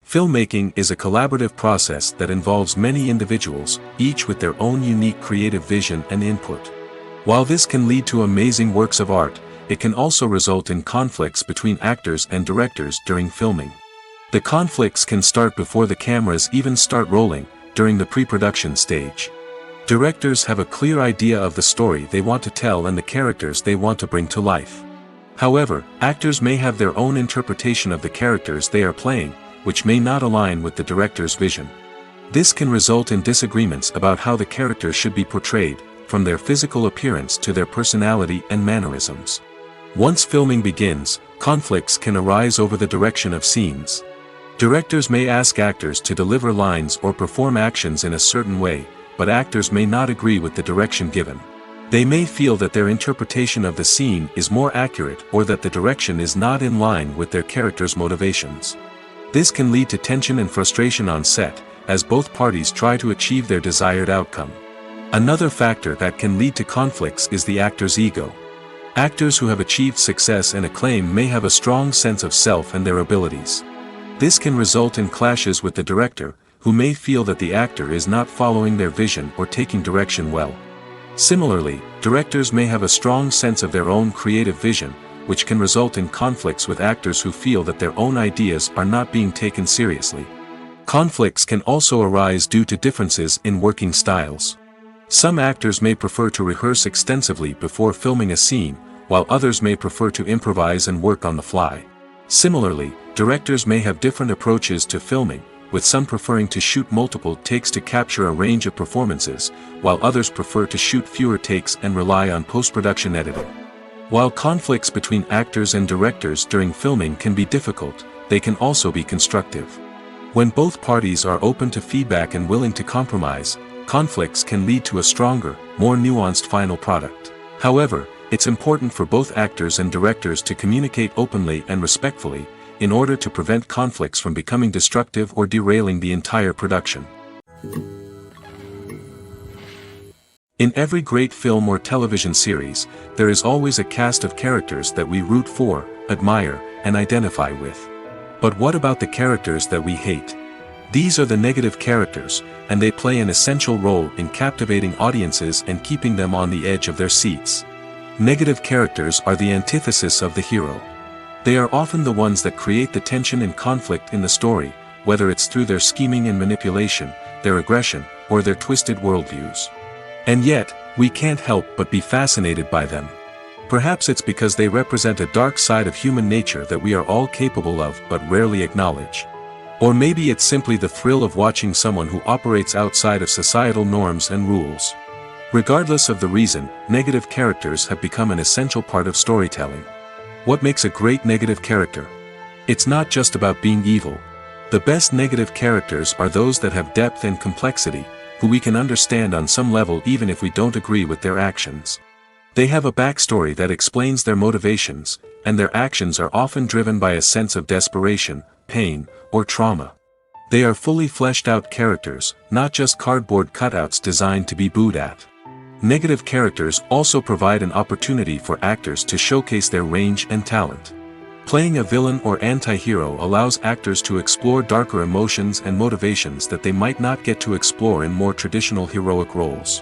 Filmmaking is a collaborative process that involves many individuals, each with their own unique creative vision and input. While this can lead to amazing works of art, it can also result in conflicts between actors and directors during filming. The conflicts can start before the cameras even start rolling, during the pre-production stage. Directors have a clear idea of the story they want to tell and the characters they want to bring to life. However, actors may have their own interpretation of the characters they are playing, which may not align with the director's vision. This can result in disagreements about how the characters should be portrayed, from their physical appearance to their personality and mannerisms. Once filming begins, conflicts can arise over the direction of scenes. Directors may ask actors to deliver lines or perform actions in a certain way, but actors may not agree with the direction given. They may feel that their interpretation of the scene is more accurate or that the direction is not in line with their character's motivations. This can lead to tension and frustration on set, as both parties try to achieve their desired outcome. Another factor that can lead to conflicts is the actor's ego. Actors who have achieved success and acclaim may have a strong sense of self and their abilities. This can result in clashes with the director, who may feel that the actor is not following their vision or taking direction well. Similarly, directors may have a strong sense of their own creative vision, which can result in conflicts with actors who feel that their own ideas are not being taken seriously. Conflicts can also arise due to differences in working styles. Some actors may prefer to rehearse extensively before filming a scene, while others may prefer to improvise and work on the fly. Similarly, directors may have different approaches to filming, with some preferring to shoot multiple takes to capture a range of performances, while others prefer to shoot fewer takes and rely on post-production editing. While conflicts between actors and directors during filming can be difficult, they can also be constructive. When both parties are open to feedback and willing to compromise, conflicts can lead to a stronger, more nuanced final product. However, it's important for both actors and directors to communicate openly and respectfully, in order to prevent conflicts from becoming destructive or derailing the entire production. In every great film or television series, there is always a cast of characters that we root for, admire, and identify with. But what about the characters that we hate? These are the negative characters, and they play an essential role in captivating audiences and keeping them on the edge of their seats. Negative characters are the antithesis of the hero. They are often the ones that create the tension and conflict in the story, whether it's through their scheming and manipulation, their aggression, or their twisted worldviews. And yet, we can't help but be fascinated by them. Perhaps it's because they represent a dark side of human nature that we are all capable of but rarely acknowledge. Or maybe it's simply the thrill of watching someone who operates outside of societal norms and rules. Regardless of the reason, negative characters have become an essential part of storytelling. What makes a great negative character? It's not just about being evil. The best negative characters are those that have depth and complexity, who we can understand on some level even if we don't agree with their actions. They have a backstory that explains their motivations, and their actions are often driven by a sense of desperation, pain, or trauma. They are fully fleshed out characters, not just cardboard cutouts designed to be booed at. Negative characters also provide an opportunity for actors to showcase their range and talent. Playing a villain or anti-hero allows actors to explore darker emotions and motivations that they might not get to explore in more traditional heroic roles.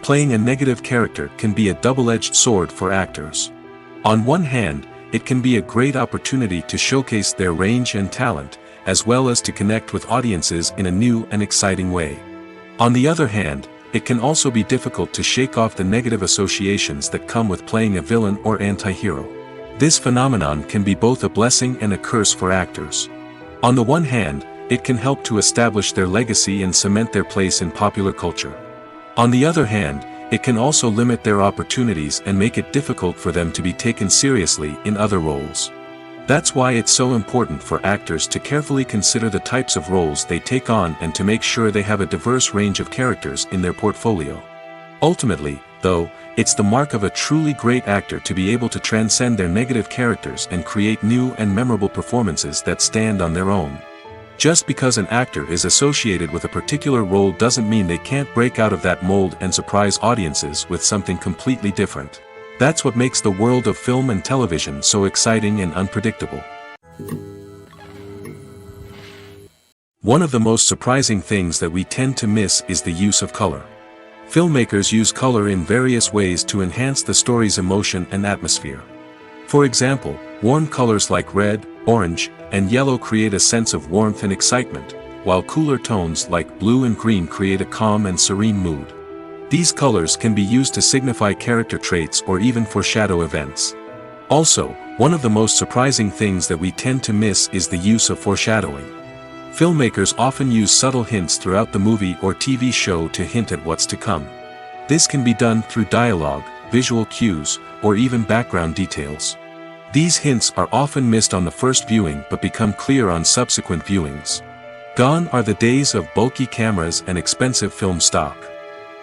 Playing a negative character can be a double-edged sword for actors. On one hand, it can be a great opportunity to showcase their range and talent, as well as to connect with audiences in a new and exciting way. On the other hand, it can also be difficult to shake off the negative associations that come with playing a villain or anti-hero. This phenomenon can be both a blessing and a curse for actors. On the one hand, it can help to establish their legacy and cement their place in popular culture. On the other hand, it can also limit their opportunities and make it difficult for them to be taken seriously in other roles. That's why it's so important for actors to carefully consider the types of roles they take on and to make sure they have a diverse range of characters in their portfolio. Ultimately, though, it's the mark of a truly great actor to be able to transcend their negative characters and create new and memorable performances that stand on their own. Just because an actor is associated with a particular role doesn't mean they can't break out of that mold and surprise audiences with something completely different. That's what makes the world of film and television so exciting and unpredictable. One of the most surprising things that we tend to miss is the use of color. Filmmakers use color in various ways to enhance the story's emotion and atmosphere. For example, warm colors like red, orange, and yellow create a sense of warmth and excitement, while cooler tones like blue and green create a calm and serene mood. These colors can be used to signify character traits or even foreshadow events. Also, one of the most surprising things that we tend to miss is the use of foreshadowing. Filmmakers often use subtle hints throughout the movie or TV show to hint at what's to come. This can be done through dialogue, visual cues, or even background details. These hints are often missed on the first viewing but become clear on subsequent viewings. Gone are the days of bulky cameras and expensive film stock.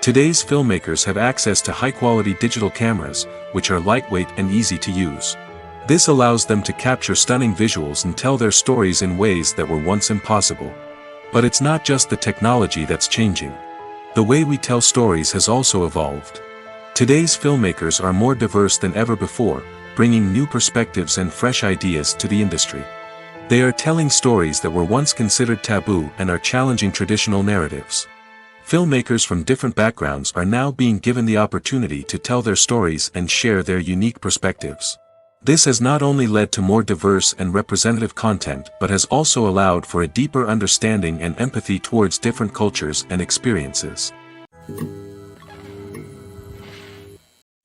Today's filmmakers have access to high-quality digital cameras, which are lightweight and easy to use. This allows them to capture stunning visuals and tell their stories in ways that were once impossible. But it's not just the technology that's changing. The way we tell stories has also evolved. Today's filmmakers are more diverse than ever before, bringing new perspectives and fresh ideas to the industry. They are telling stories that were once considered taboo and are challenging traditional narratives. Filmmakers from different backgrounds are now being given the opportunity to tell their stories and share their unique perspectives. This has not only led to more diverse and representative content but has also allowed for a deeper understanding and empathy towards different cultures and experiences.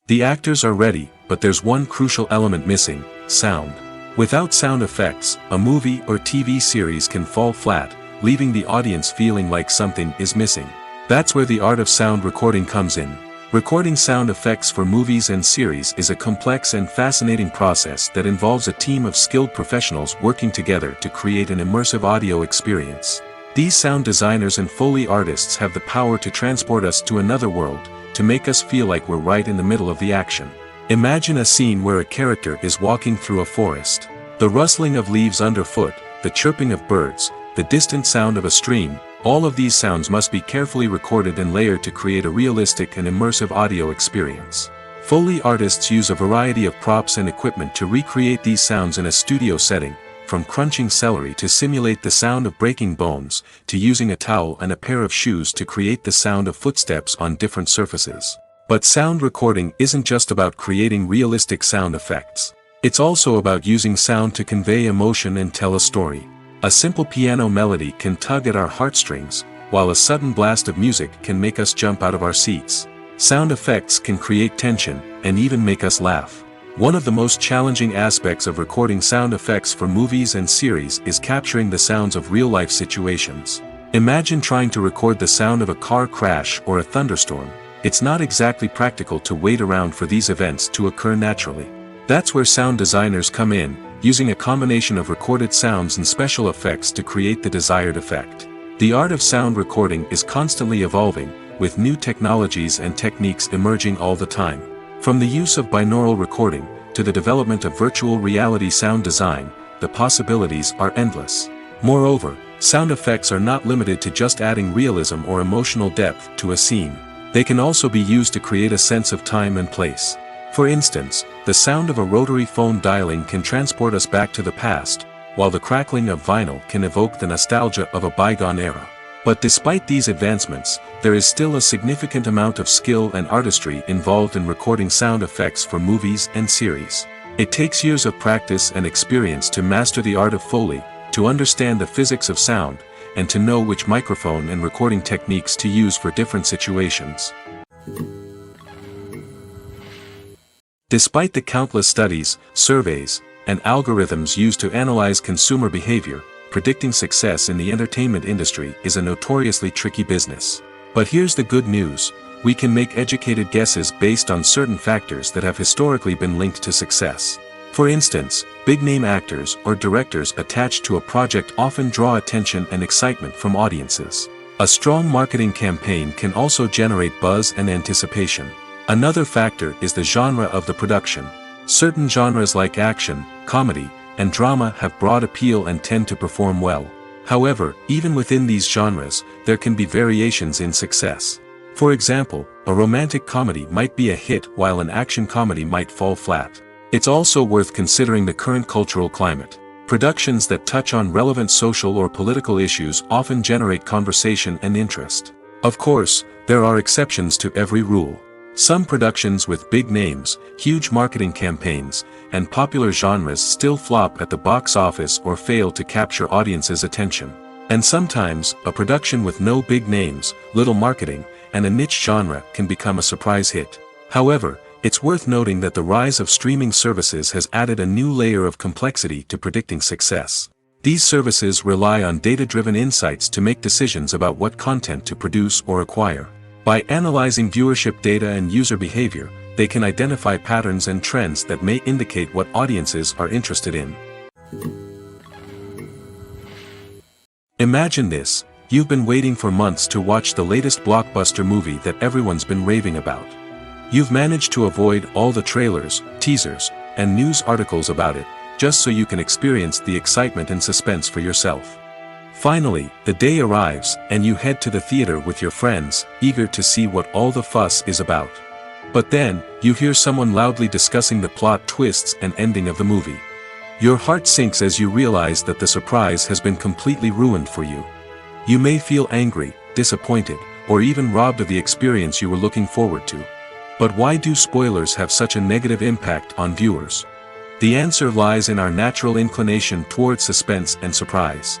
The actors are ready, but there's one crucial element missing: sound. Without sound effects, a movie or TV series can fall flat, leaving the audience feeling like something is missing. That's where the art of sound recording comes in. Recording sound effects for movies and series is a complex and fascinating process that involves a team of skilled professionals working together to create an immersive audio experience. These sound designers and Foley artists have the power to transport us to another world, to make us feel like we're right in the middle of the action. Imagine a scene where a character is walking through a forest. The rustling of leaves underfoot, the chirping of birds, the distant sound of a stream, all of these sounds must be carefully recorded and layered to create a realistic and immersive audio experience. Foley artists use a variety of props and equipment to recreate these sounds in a studio setting, from crunching celery to simulate the sound of breaking bones, to using a towel and a pair of shoes to create the sound of footsteps on different surfaces. But sound recording isn't just about creating realistic sound effects. It's also about using sound to convey emotion and tell a story. A simple piano melody can tug at our heartstrings, while a sudden blast of music can make us jump out of our seats. Sound effects can create tension, and even make us laugh. One of the most challenging aspects of recording sound effects for movies and series is capturing the sounds of real-life situations. Imagine trying to record the sound of a car crash or a thunderstorm. It's not exactly practical to wait around for these events to occur naturally. That's where sound designers come in, using a combination of recorded sounds and special effects to create the desired effect. The art of sound recording is constantly evolving, with new technologies and techniques emerging all the time. From the use of binaural recording, to the development of virtual reality sound design, the possibilities are endless. Moreover, sound effects are not limited to just adding realism or emotional depth to a scene. They can also be used to create a sense of time and place. For instance, the sound of a rotary phone dialing can transport us back to the past, while the crackling of vinyl can evoke the nostalgia of a bygone era. But despite these advancements, there is still a significant amount of skill and artistry involved in recording sound effects for movies and series. It takes years of practice and experience to master the art of Foley, to understand the physics of sound, and to know which microphone and recording techniques to use for different situations. Despite the countless studies, surveys, and algorithms used to analyze consumer behavior, predicting success in the entertainment industry is a notoriously tricky business. But here's the good news: we can make educated guesses based on certain factors that have historically been linked to success. For instance, big-name actors or directors attached to a project often draw attention and excitement from audiences. A strong marketing campaign can also generate buzz and anticipation. Another factor is the genre of the production. Certain genres like action, comedy, and drama have broad appeal and tend to perform well. However, even within these genres, there can be variations in success. For example, a romantic comedy might be a hit while an action comedy might fall flat. It's also worth considering the current cultural climate. Productions that touch on relevant social or political issues often generate conversation and interest. Of course, there are exceptions to every rule. Some productions with big names, huge marketing campaigns, and popular genres still flop at the box office or fail to capture audiences' attention. And sometimes, a production with no big names, little marketing, and a niche genre can become a surprise hit. However, it's worth noting that the rise of streaming services has added a new layer of complexity to predicting success. These services rely on data-driven insights to make decisions about what content to produce or acquire. By analyzing viewership data and user behavior, they can identify patterns and trends that may indicate what audiences are interested in. Imagine this: you've been waiting for months to watch the latest blockbuster movie that everyone's been raving about. You've managed to avoid all the trailers, teasers, and news articles about it, just so you can experience the excitement and suspense for yourself. Finally, the day arrives, and you head to the theater with your friends, eager to see what all the fuss is about. But then, you hear someone loudly discussing the plot twists and ending of the movie. Your heart sinks as you realize that the surprise has been completely ruined for you. You may feel angry, disappointed, or even robbed of the experience you were looking forward to. But why do spoilers have such a negative impact on viewers? The answer lies in our natural inclination toward suspense and surprise.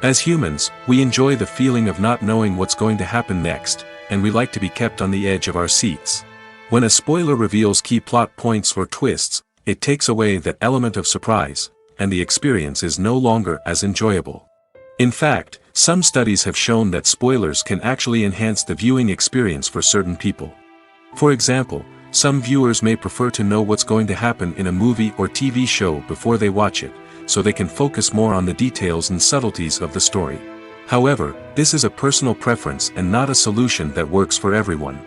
As humans, we enjoy the feeling of not knowing what's going to happen next, and we like to be kept on the edge of our seats. When a spoiler reveals key plot points or twists, it takes away that element of surprise, and the experience is no longer as enjoyable. In fact, some studies have shown that spoilers can actually enhance the viewing experience for certain people. For example, some viewers may prefer to know what's going to happen in a movie or TV show before they watch it, so they can focus more on the details and subtleties of the story. However, this is a personal preference and not a solution that works for everyone.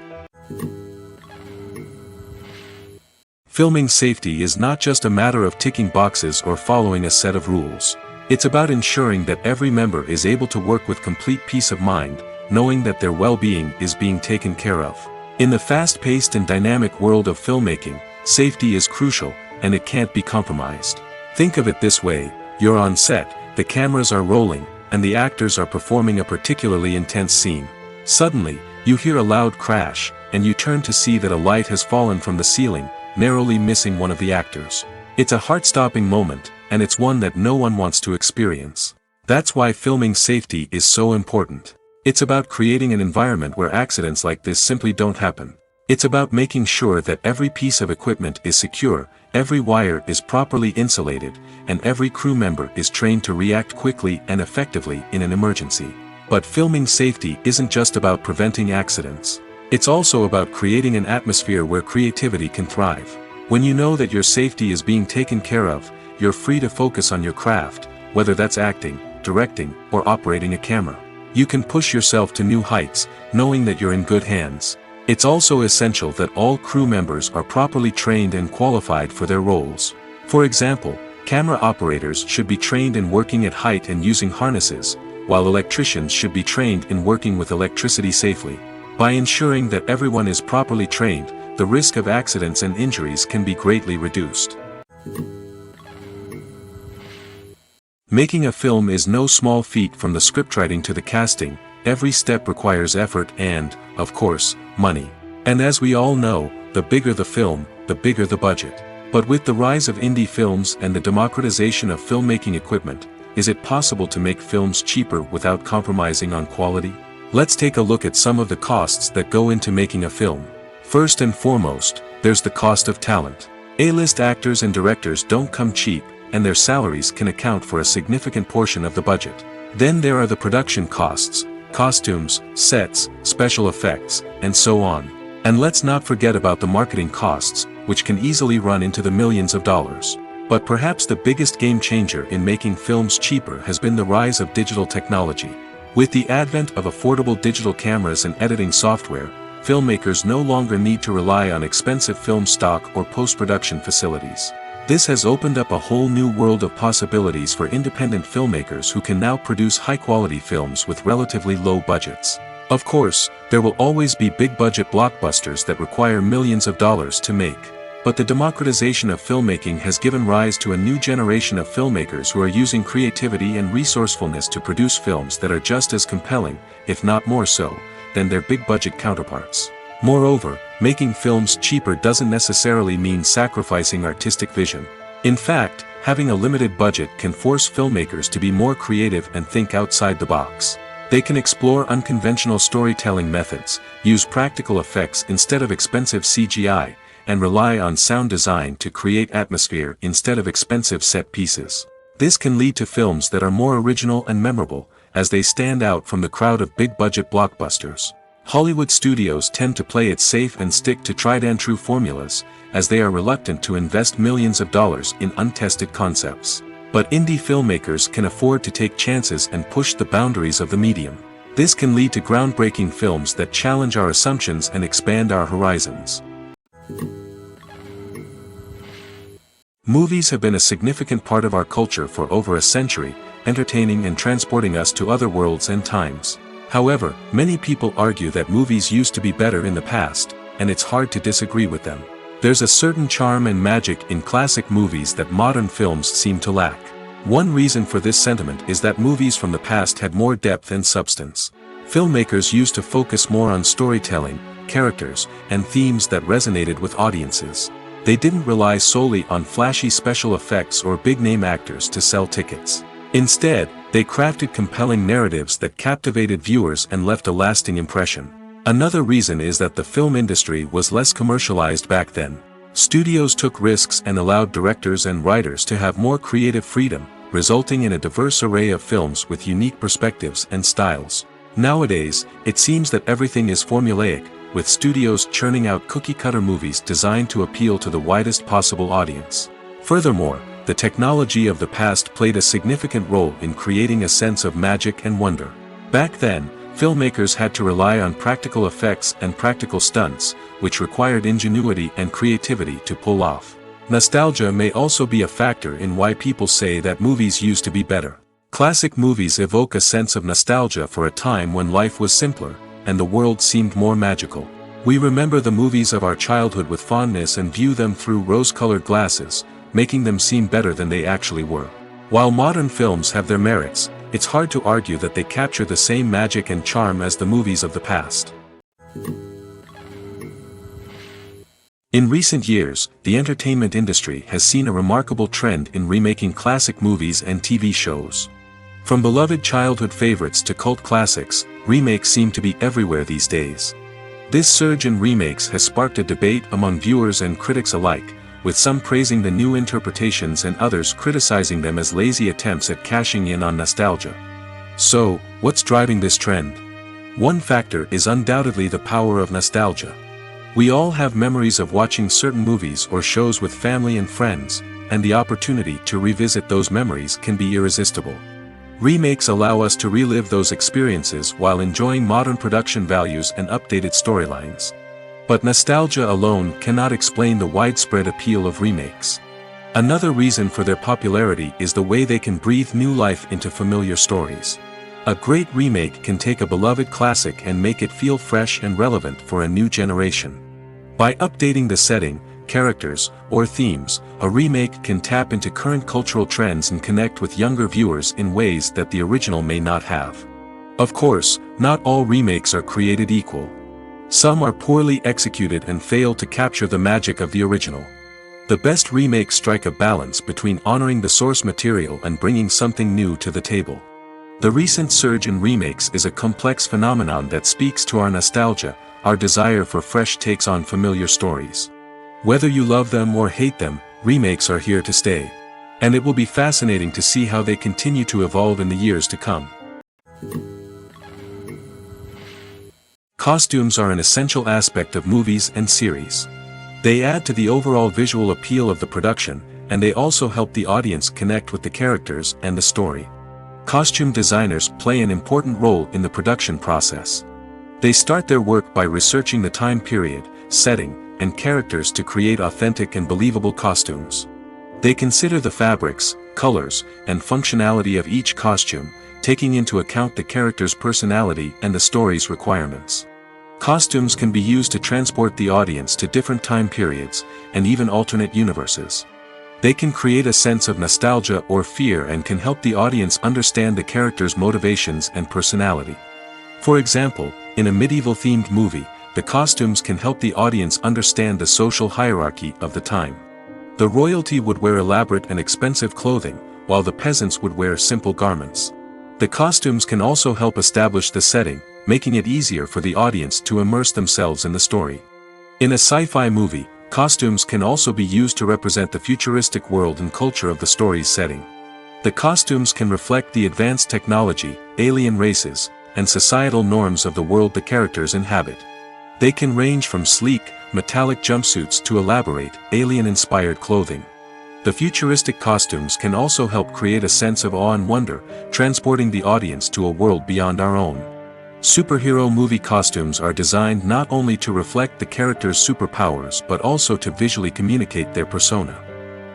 Filming safety is not just a matter of ticking boxes or following a set of rules. It's about ensuring that every member is able to work with complete peace of mind, knowing that their well-being is being taken care of. In the fast-paced and dynamic world of filmmaking, safety is crucial, and it can't be compromised. Think of it this way: you're on set, the cameras are rolling, and the actors are performing a particularly intense scene. Suddenly, you hear a loud crash, and you turn to see that a light has fallen from the ceiling, narrowly missing one of the actors. It's a heart-stopping moment, and it's one that no one wants to experience. That's why filming safety is so important. It's about creating an environment where accidents like this simply don't happen. It's about making sure that every piece of equipment is secure, every wire is properly insulated, and every crew member is trained to react quickly and effectively in an emergency. But filming safety isn't just about preventing accidents. It's also about creating an atmosphere where creativity can thrive. When you know that your safety is being taken care of, you're free to focus on your craft, whether that's acting, directing, or operating a camera. You can push yourself to new heights, knowing that you're in good hands. It's also essential that all crew members are properly trained and qualified for their roles. For example, camera operators should be trained in working at height and using harnesses, while electricians should be trained in working with electricity safely. By ensuring that everyone is properly trained, the risk of accidents and injuries can be greatly reduced. Making a film is no small feat. From the scriptwriting to the casting, every step requires effort and, of course, money. And as we all know, the bigger the film, the bigger the budget. But with the rise of indie films and the democratization of filmmaking equipment, is it possible to make films cheaper without compromising on quality? Let's take a look at some of the costs that go into making a film. First and foremost, there's the cost of talent. A-list actors and directors don't come cheap, and their salaries can account for a significant portion of the budget. Then there are the production costs, costumes, sets, special effects, and so on. And let's not forget about the marketing costs, which can easily run into the millions of dollars. But perhaps the biggest game changer in making films cheaper has been the rise of digital technology. With the advent of affordable digital cameras and editing software, filmmakers no longer need to rely on expensive film stock or post-production facilities. This has opened up a whole new world of possibilities for independent filmmakers who can now produce high-quality films with relatively low budgets. Of course, there will always be big-budget blockbusters that require millions of dollars to make. But the democratization of filmmaking has given rise to a new generation of filmmakers who are using creativity and resourcefulness to produce films that are just as compelling, if not more so, than their big-budget counterparts. Moreover, making films cheaper doesn't necessarily mean sacrificing artistic vision. In fact, having a limited budget can force filmmakers to be more creative and think outside the box. They can explore unconventional storytelling methods, use practical effects instead of expensive CGI, and rely on sound design to create atmosphere instead of expensive set pieces. This can lead to films that are more original and memorable, as they stand out from the crowd of big-budget blockbusters. Hollywood studios tend to play it safe and stick to tried-and-true formulas, as they are reluctant to invest millions of dollars in untested concepts. But indie filmmakers can afford to take chances and push the boundaries of the medium. This can lead to groundbreaking films that challenge our assumptions and expand our horizons. Movies have been a significant part of our culture for over a century, entertaining and transporting us to other worlds and times. However, many people argue that movies used to be better in the past, and it's hard to disagree with them. There's a certain charm and magic in classic movies that modern films seem to lack. One reason for this sentiment is that movies from the past had more depth and substance. Filmmakers used to focus more on storytelling, characters, and themes that resonated with audiences. They didn't rely solely on flashy special effects or big-name actors to sell tickets. Instead, they crafted compelling narratives that captivated viewers and left a lasting impression. Another reason is that the film industry was less commercialized back then. Studios took risks and allowed directors and writers to have more creative freedom, resulting in a diverse array of films with unique perspectives and styles. Nowadays, it seems that everything is formulaic, with studios churning out cookie-cutter movies designed to appeal to the widest possible audience. Furthermore, the technology of the past played a significant role in creating a sense of magic and wonder. Back then, filmmakers had to rely on practical effects and practical stunts, which required ingenuity and creativity to pull off. Nostalgia may also be a factor in why people say that movies used to be better. Classic movies evoke a sense of nostalgia for a time when life was simpler, and the world seemed more magical. We remember the movies of our childhood with fondness and view them through rose-colored glasses, making them seem better than they actually were. While modern films have their merits, it's hard to argue that they capture the same magic and charm as the movies of the past. In recent years, the entertainment industry has seen a remarkable trend in remaking classic movies and TV shows. From beloved childhood favorites to cult classics, remakes seem to be everywhere these days. This surge in remakes has sparked a debate among viewers and critics alike, with some praising the new interpretations and others criticizing them as lazy attempts at cashing in on nostalgia. So, what's driving this trend? One factor is undoubtedly the power of nostalgia. We all have memories of watching certain movies or shows with family and friends, and the opportunity to revisit those memories can be irresistible. Remakes allow us to relive those experiences while enjoying modern production values and updated storylines. But nostalgia alone cannot explain the widespread appeal of remakes. Another reason for their popularity is the way they can breathe new life into familiar stories. A great remake can take a beloved classic and make it feel fresh and relevant for a new generation. By updating the setting, characters, or themes, a remake can tap into current cultural trends and connect with younger viewers in ways that the original may not have. Of course, not all remakes are created equal. Some are poorly executed and fail to capture the magic of the original. The best remakes strike a balance between honoring the source material and bringing something new to the table. The recent surge in remakes is a complex phenomenon that speaks to our nostalgia, our desire for fresh takes on familiar stories. Whether you love them or hate them, remakes are here to stay. And it will be fascinating to see how they continue to evolve in the years to come. Costumes are an essential aspect of movies and series. They add to the overall visual appeal of the production, and they also help the audience connect with the characters and the story. Costume designers play an important role in the production process. They start their work by researching the time period, setting, and characters to create authentic and believable costumes. They consider the fabrics, colors, and functionality of each costume, taking into account the character's personality and the story's requirements. Costumes can be used to transport the audience to different time periods, and even alternate universes. They can create a sense of nostalgia or fear and can help the audience understand the character's motivations and personality. For example, in a medieval-themed movie, the costumes can help the audience understand the social hierarchy of the time. The royalty would wear elaborate and expensive clothing, while the peasants would wear simple garments. The costumes can also help establish the setting, making it easier for the audience to immerse themselves in the story. In a sci-fi movie, costumes can also be used to represent the futuristic world and culture of the story's setting. The costumes can reflect the advanced technology, alien races, and societal norms of the world the characters inhabit. They can range from sleek, metallic jumpsuits to elaborate, alien-inspired clothing. The futuristic costumes can also help create a sense of awe and wonder, transporting the audience to a world beyond our own. Superhero movie costumes are designed not only to reflect the character's superpowers but also to visually communicate their persona.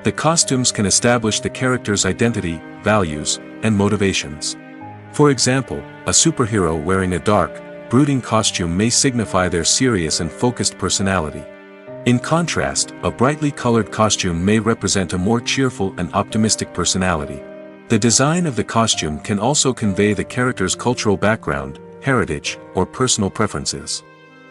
The costumes can establish the character's identity, values, and motivations. For example, a superhero wearing a dark, brooding costume may signify their serious and focused personality. In contrast, a brightly colored costume may represent a more cheerful and optimistic personality. The design of the costume can also convey the character's cultural background, heritage, or personal preferences.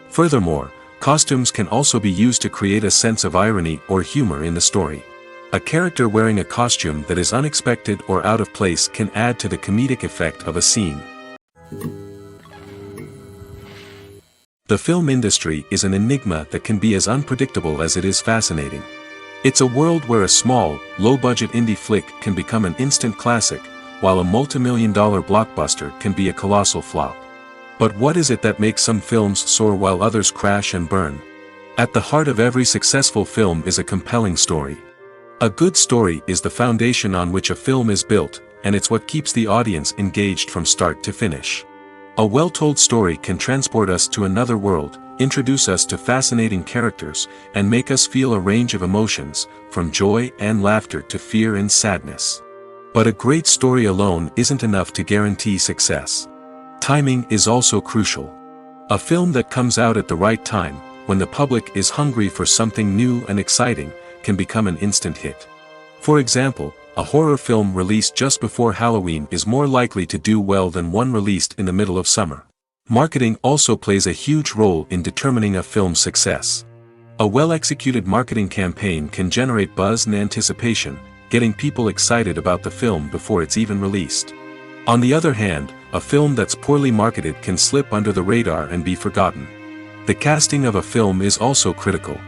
Furthermore, costumes can also be used to create a sense of irony or humor in the story. A character wearing a costume that is unexpected or out of place can add to the comedic effect of a scene. The film industry is an enigma that can be as unpredictable as it is fascinating. It's a world where a small, low-budget indie flick can become an instant classic, while a multi-million-dollar blockbuster can be a colossal flop. But what is it that makes some films soar while others crash and burn? At the heart of every successful film is a compelling story. A good story is the foundation on which a film is built, and it's what keeps the audience engaged from start to finish. A well-told story can transport us to another world, introduce us to fascinating characters, and make us feel a range of emotions, from joy and laughter to fear and sadness. But a great story alone isn't enough to guarantee success. Timing is also crucial. A film that comes out at the right time, when the public is hungry for something new and exciting, can become an instant hit. For example, a horror film released just before Halloween is more likely to do well than one released in the middle of summer. Marketing also plays a huge role in determining a film's success. A well-executed marketing campaign can generate buzz and anticipation, getting people excited about the film before it's even released. On the other hand, a film that's poorly marketed can slip under the radar and be forgotten. The casting of a film is also critical.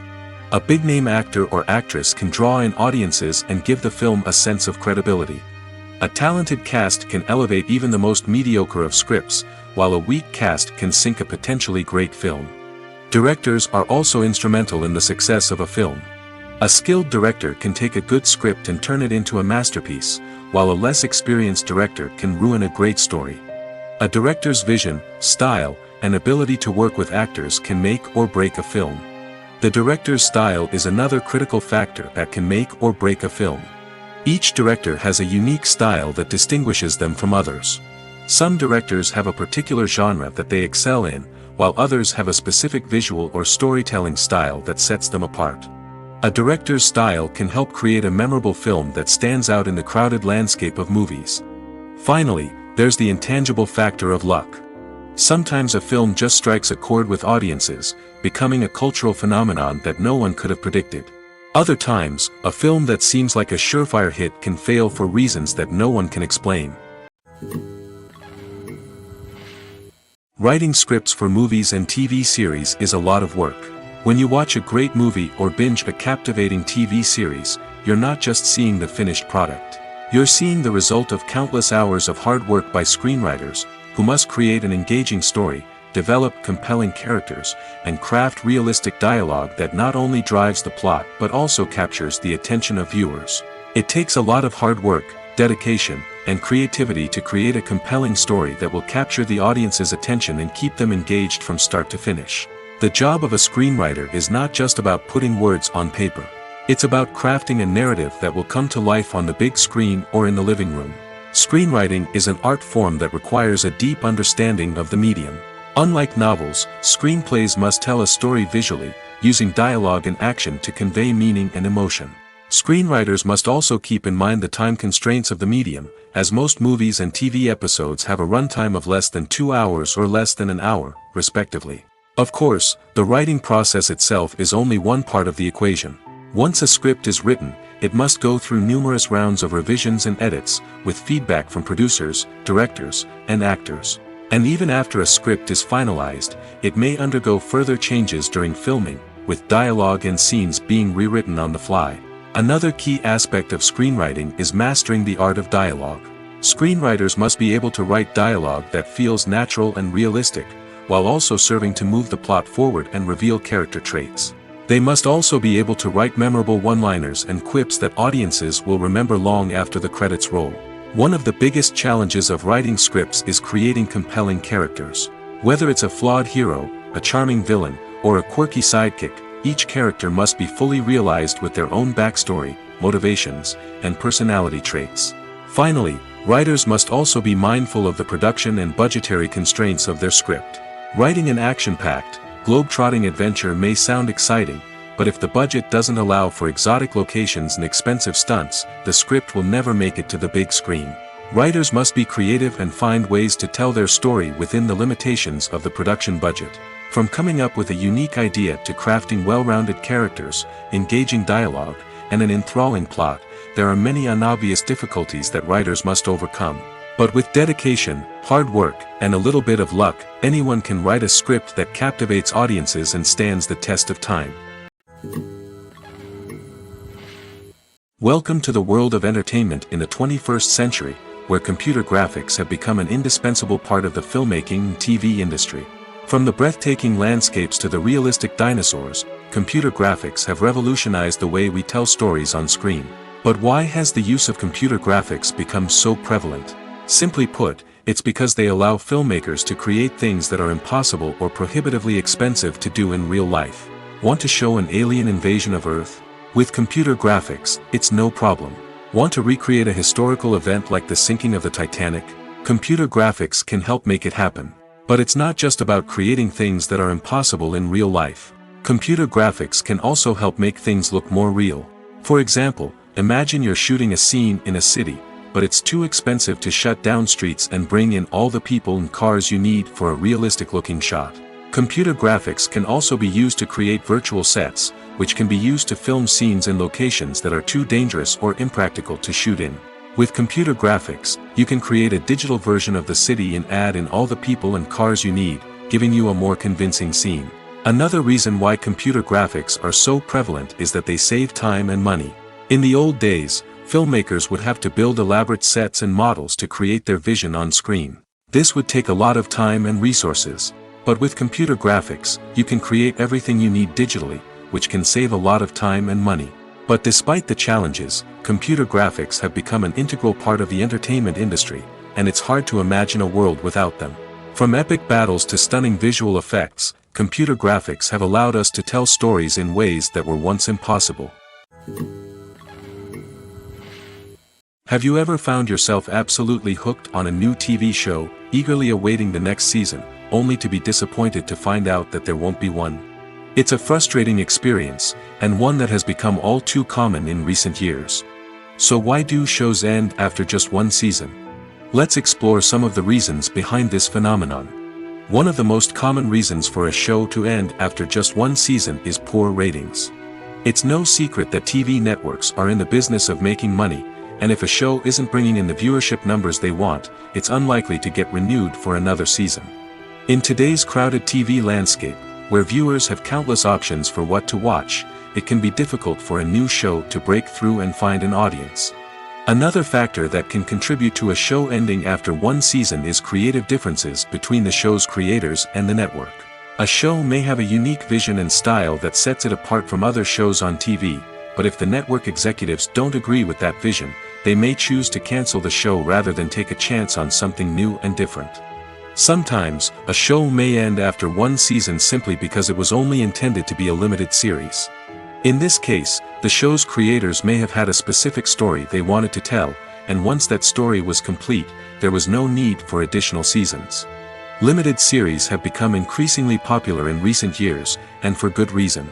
A big-name actor or actress can draw in audiences and give the film a sense of credibility. A talented cast can elevate even the most mediocre of scripts, while a weak cast can sink a potentially great film. Directors are also instrumental in the success of a film. A skilled director can take a good script and turn it into a masterpiece, while a less experienced director can ruin a great story. A director's vision, style, and ability to work with actors can make or break a film. The director's style is another critical factor that can make or break a film. Each director has a unique style that distinguishes them from others. Some directors have a particular genre that they excel in, while others have a specific visual or storytelling style that sets them apart. A director's style can help create a memorable film that stands out in the crowded landscape of movies. Finally, there's the intangible factor of luck. Sometimes a film just strikes a chord with audiences, becoming a cultural phenomenon that no one could have predicted. Other times, a film that seems like a surefire hit can fail for reasons that no one can explain. Writing scripts for movies and TV series is a lot of work. When you watch a great movie or binge a captivating TV series, you're not just seeing the finished product. You're seeing the result of countless hours of hard work by screenwriters, who must create an engaging story, develop compelling characters, and craft realistic dialogue that not only drives the plot but also captures the attention of viewers. It takes a lot of hard work, dedication, and creativity to create a compelling story that will capture the audience's attention and keep them engaged from start to finish. The job of a screenwriter is not just about putting words on paper. It's about crafting a narrative that will come to life on the big screen or in the living room. Screenwriting is an art form that requires a deep understanding of the medium. Unlike novels, screenplays must tell a story visually, using dialogue and action to convey meaning and emotion. Screenwriters must also keep in mind the time constraints of the medium, as most movies and TV episodes have a runtime of less than 2 hours or less than an hour, respectively. Of course, the writing process itself is only one part of the equation. Once a script is written, it must go through numerous rounds of revisions and edits, with feedback from producers, directors, and actors. And even after a script is finalized, it may undergo further changes during filming, with dialogue and scenes being rewritten on the fly. Another key aspect of screenwriting is mastering the art of dialogue. Screenwriters must be able to write dialogue that feels natural and realistic, while also serving to move the plot forward and reveal character traits. They must also be able to write memorable one-liners and quips that audiences will remember long after the credits roll. One of the biggest challenges of writing scripts is creating compelling characters. Whether it's a flawed hero, a charming villain, or a quirky sidekick, each character must be fully realized with their own backstory, motivations, and personality traits. Finally, writers must also be mindful of the production and budgetary constraints of their script. Writing an action-packed, globe-trotting adventure may sound exciting, but if the budget doesn't allow for exotic locations and expensive stunts, the script will never make it to the big screen. Writers must be creative and find ways to tell their story within the limitations of the production budget. From coming up with a unique idea to crafting well-rounded characters, engaging dialogue, and an enthralling plot, there are many unobvious difficulties that writers must overcome. But with dedication, hard work, and a little bit of luck, anyone can write a script that captivates audiences and stands the test of time. Welcome to the world of entertainment in the 21st century, where computer graphics have become an indispensable part of the filmmaking and TV industry. From the breathtaking landscapes to the realistic dinosaurs, computer graphics have revolutionized the way we tell stories on screen. But why has the use of computer graphics become so prevalent? Simply put, it's because they allow filmmakers to create things that are impossible or prohibitively expensive to do in real life. Want to show an alien invasion of Earth? With computer graphics, it's no problem. Want to recreate a historical event like the sinking of the Titanic? Computer graphics can help make it happen. But it's not just about creating things that are impossible in real life. Computer graphics can also help make things look more real. For example, imagine you're shooting a scene in a city, but it's too expensive to shut down streets and bring in all the people and cars you need for a realistic-looking shot. Computer graphics can also be used to create virtual sets, which can be used to film scenes in locations that are too dangerous or impractical to shoot in. With computer graphics, you can create a digital version of the city and add in all the people and cars you need, giving you a more convincing scene. Another reason why computer graphics are so prevalent is that they save time and money. In the old days, filmmakers would have to build elaborate sets and models to create their vision on screen. This would take a lot of time and resources. But with computer graphics, you can create everything you need digitally, which can save a lot of time and money. But despite the challenges, computer graphics have become an integral part of the entertainment industry, and it's hard to imagine a world without them. From epic battles to stunning visual effects, computer graphics have allowed us to tell stories in ways that were once impossible. Have you ever found yourself absolutely hooked on a new TV show, eagerly awaiting the next season, only to be disappointed to find out that there won't be one. It's a frustrating experience, and one that has become all too common in recent years. So why do shows end after just one season? Let's explore some of the reasons behind this phenomenon. One of the most common reasons for a show to end after just one season is poor ratings. It's no secret that TV networks are in the business of making money, and if a show isn't bringing in the viewership numbers they want, it's unlikely to get renewed for another season. In today's crowded TV landscape, where viewers have countless options for what to watch, it can be difficult for a new show to break through and find an audience. Another factor that can contribute to a show ending after one season is creative differences between the show's creators and the network. A show may have a unique vision and style that sets it apart from other shows on TV, but if the network executives don't agree with that vision, they may choose to cancel the show rather than take a chance on something new and different. Sometimes, a show may end after one season simply because it was only intended to be a limited series. In this case, the show's creators may have had a specific story they wanted to tell, and once that story was complete, there was no need for additional seasons. Limited series have become increasingly popular in recent years, and for good reason.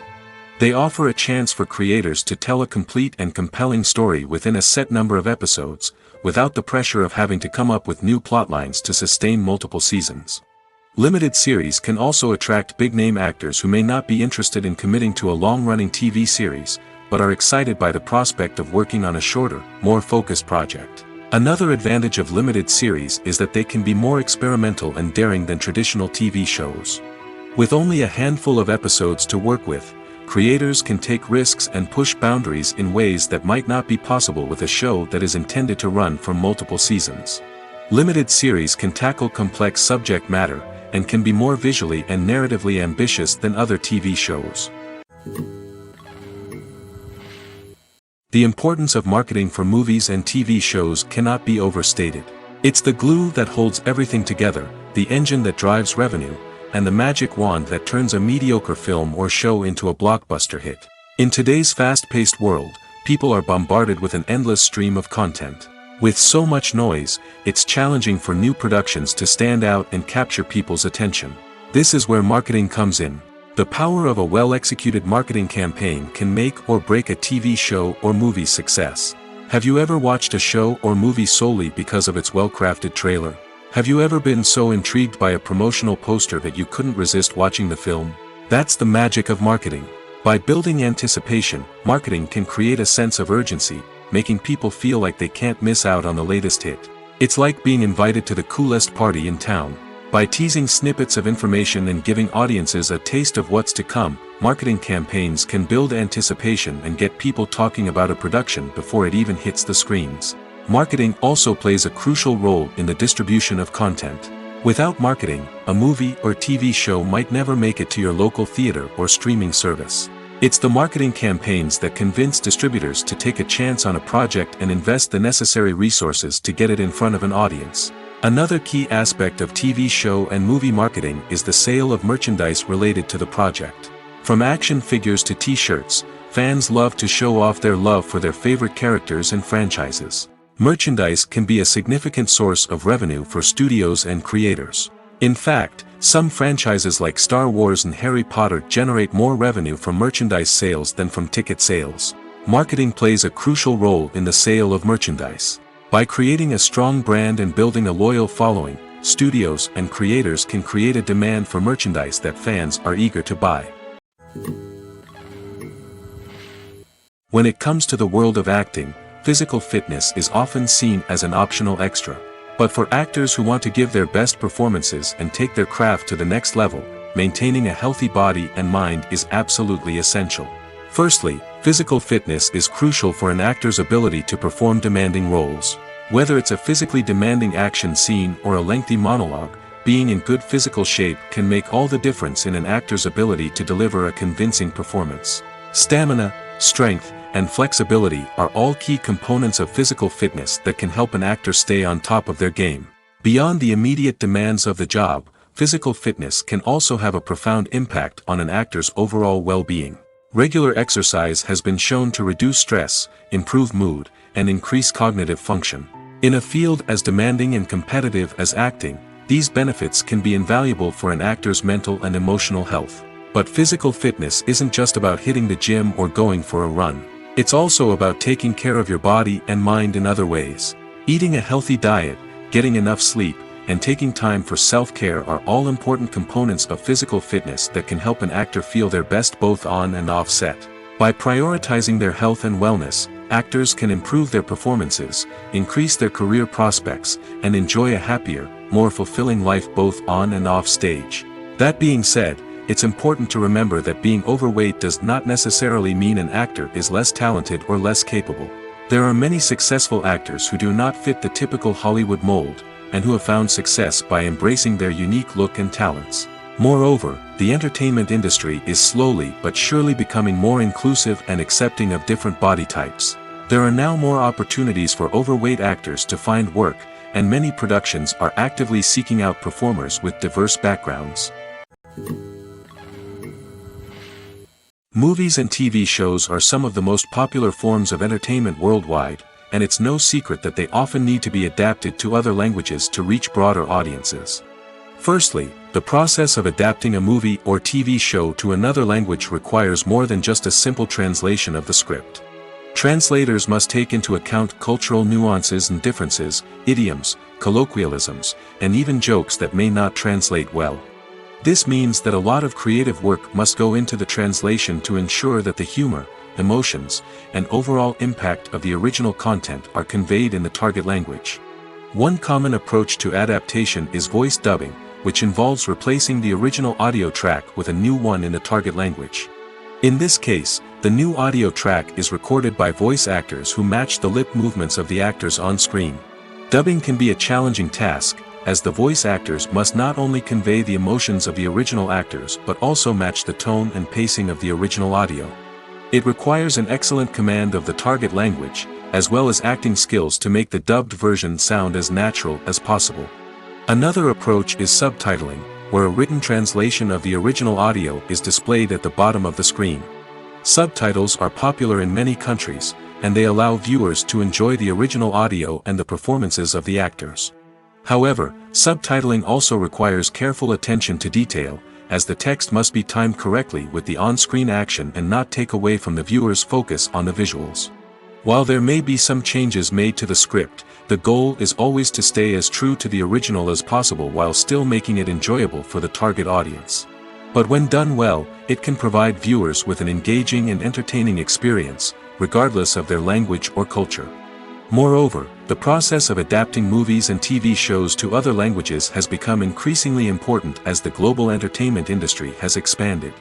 They offer a chance for creators to tell a complete and compelling story within a set number of episodes, without the pressure of having to come up with new plotlines to sustain multiple seasons. Limited series can also attract big-name actors who may not be interested in committing to a long-running TV series, but are excited by the prospect of working on a shorter, more focused project. Another advantage of limited series is that they can be more experimental and daring than traditional TV shows. With only a handful of episodes to work with, creators can take risks and push boundaries in ways that might not be possible with a show that is intended to run for multiple seasons. Limited series can tackle complex subject matter, and can be more visually and narratively ambitious than other TV shows. The importance of marketing for movies and TV shows cannot be overstated. It's the glue that holds everything together, the engine that drives revenue, and the magic wand that turns a mediocre film or show into a blockbuster hit. In today's fast-paced world, people are bombarded with an endless stream of content. With so much noise, it's challenging for new productions to stand out and capture people's attention. This is where marketing comes in. The power of a well-executed marketing campaign can make or break a TV show or movie's success. Have you ever watched a show or movie solely because of its well-crafted trailer? Have you ever been so intrigued by a promotional poster that you couldn't resist watching the film? That's the magic of marketing. By building anticipation, marketing can create a sense of urgency, making people feel like they can't miss out on the latest hit. It's like being invited to the coolest party in town. By teasing snippets of information and giving audiences a taste of what's to come, marketing campaigns can build anticipation and get people talking about a production before it even hits the screens. Marketing also plays a crucial role in the distribution of content. Without marketing, a movie or TV show might never make it to your local theater or streaming service. It's the marketing campaigns that convince distributors to take a chance on a project and invest the necessary resources to get it in front of an audience. Another key aspect of TV show and movie marketing is the sale of merchandise related to the project. From action figures to t-shirts, fans love to show off their love for their favorite characters and franchises. Merchandise can be a significant source of revenue for studios and creators. In fact, some franchises like Star Wars and Harry Potter generate more revenue from merchandise sales than from ticket sales. Marketing plays a crucial role in the sale of merchandise. By creating a strong brand and building a loyal following, studios and creators can create a demand for merchandise that fans are eager to buy. When it comes to the world of acting, physical fitness is often seen as an optional extra. But for actors who want to give their best performances and take their craft to the next level, maintaining a healthy body and mind is absolutely essential. Firstly, physical fitness is crucial for an actor's ability to perform demanding roles. Whether it's a physically demanding action scene or a lengthy monologue, being in good physical shape can make all the difference in an actor's ability to deliver a convincing performance. Stamina, strength, and flexibility are all key components of physical fitness that can help an actor stay on top of their game. Beyond the immediate demands of the job, physical fitness can also have a profound impact on an actor's overall well-being. Regular exercise has been shown to reduce stress, improve mood, and increase cognitive function. In a field as demanding and competitive as acting, these benefits can be invaluable for an actor's mental and emotional health. But physical fitness isn't just about hitting the gym or going for a run. It's also about taking care of your body and mind in other ways. Eating a healthy diet, getting enough sleep, and taking time for self-care are all important components of physical fitness that can help an actor feel their best both on and off set. By prioritizing their health and wellness, actors can improve their performances, increase their career prospects, and enjoy a happier, more fulfilling life both on and off stage. That being said, it's important to remember that being overweight does not necessarily mean an actor is less talented or less capable. There are many successful actors who do not fit the typical Hollywood mold, and who have found success by embracing their unique look and talents. Moreover, the entertainment industry is slowly but surely becoming more inclusive and accepting of different body types. There are now more opportunities for overweight actors to find work, and many productions are actively seeking out performers with diverse backgrounds. Movies and TV shows are some of the most popular forms of entertainment worldwide, and it's no secret that they often need to be adapted to other languages to reach broader audiences. Firstly, the process of adapting a movie or TV show to another language requires more than just a simple translation of the script. Translators must take into account cultural nuances and differences, idioms, colloquialisms, and even jokes that may not translate well. This means that a lot of creative work must go into the translation to ensure that the humor, emotions, and overall impact of the original content are conveyed in the target language. One common approach to adaptation is voice dubbing, which involves replacing the original audio track with a new one in the target language. In this case, the new audio track is recorded by voice actors who match the lip movements of the actors on screen. Dubbing can be a challenging task, as the voice actors must not only convey the emotions of the original actors but also match the tone and pacing of the original audio. It requires an excellent command of the target language, as well as acting skills to make the dubbed version sound as natural as possible. Another approach is subtitling, where a written translation of the original audio is displayed at the bottom of the screen. Subtitles are popular in many countries, and they allow viewers to enjoy the original audio and the performances of the actors. However, subtitling also requires careful attention to detail, as the text must be timed correctly with the on-screen action and not take away from the viewer's focus on the visuals. While there may be some changes made to the script, the goal is always to stay as true to the original as possible while still making it enjoyable for the target audience. But when done well, it can provide viewers with an engaging and entertaining experience, regardless of their language or culture. Moreover, the process of adapting movies and TV shows to other languages has become increasingly important as the global entertainment industry has expanded.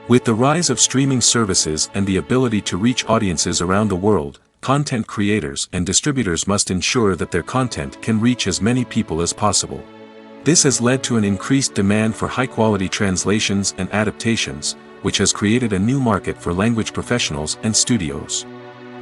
With the rise of streaming services and the ability to reach audiences around the world, content creators and distributors must ensure that their content can reach as many people as possible. This has led to an increased demand for high-quality translations and adaptations, which has created a new market for language professionals and studios.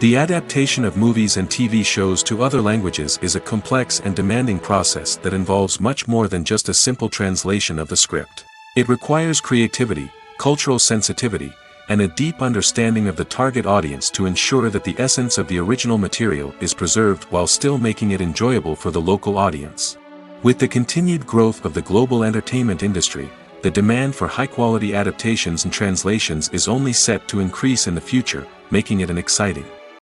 The adaptation of movies and TV shows to other languages is a complex and demanding process that involves much more than just a simple translation of the script. It requires creativity, cultural sensitivity, and a deep understanding of the target audience to ensure that the essence of the original material is preserved while still making it enjoyable for the local audience. With the continued growth of the global entertainment industry, the demand for high-quality adaptations and translations is only set to increase in the future, making it an exciting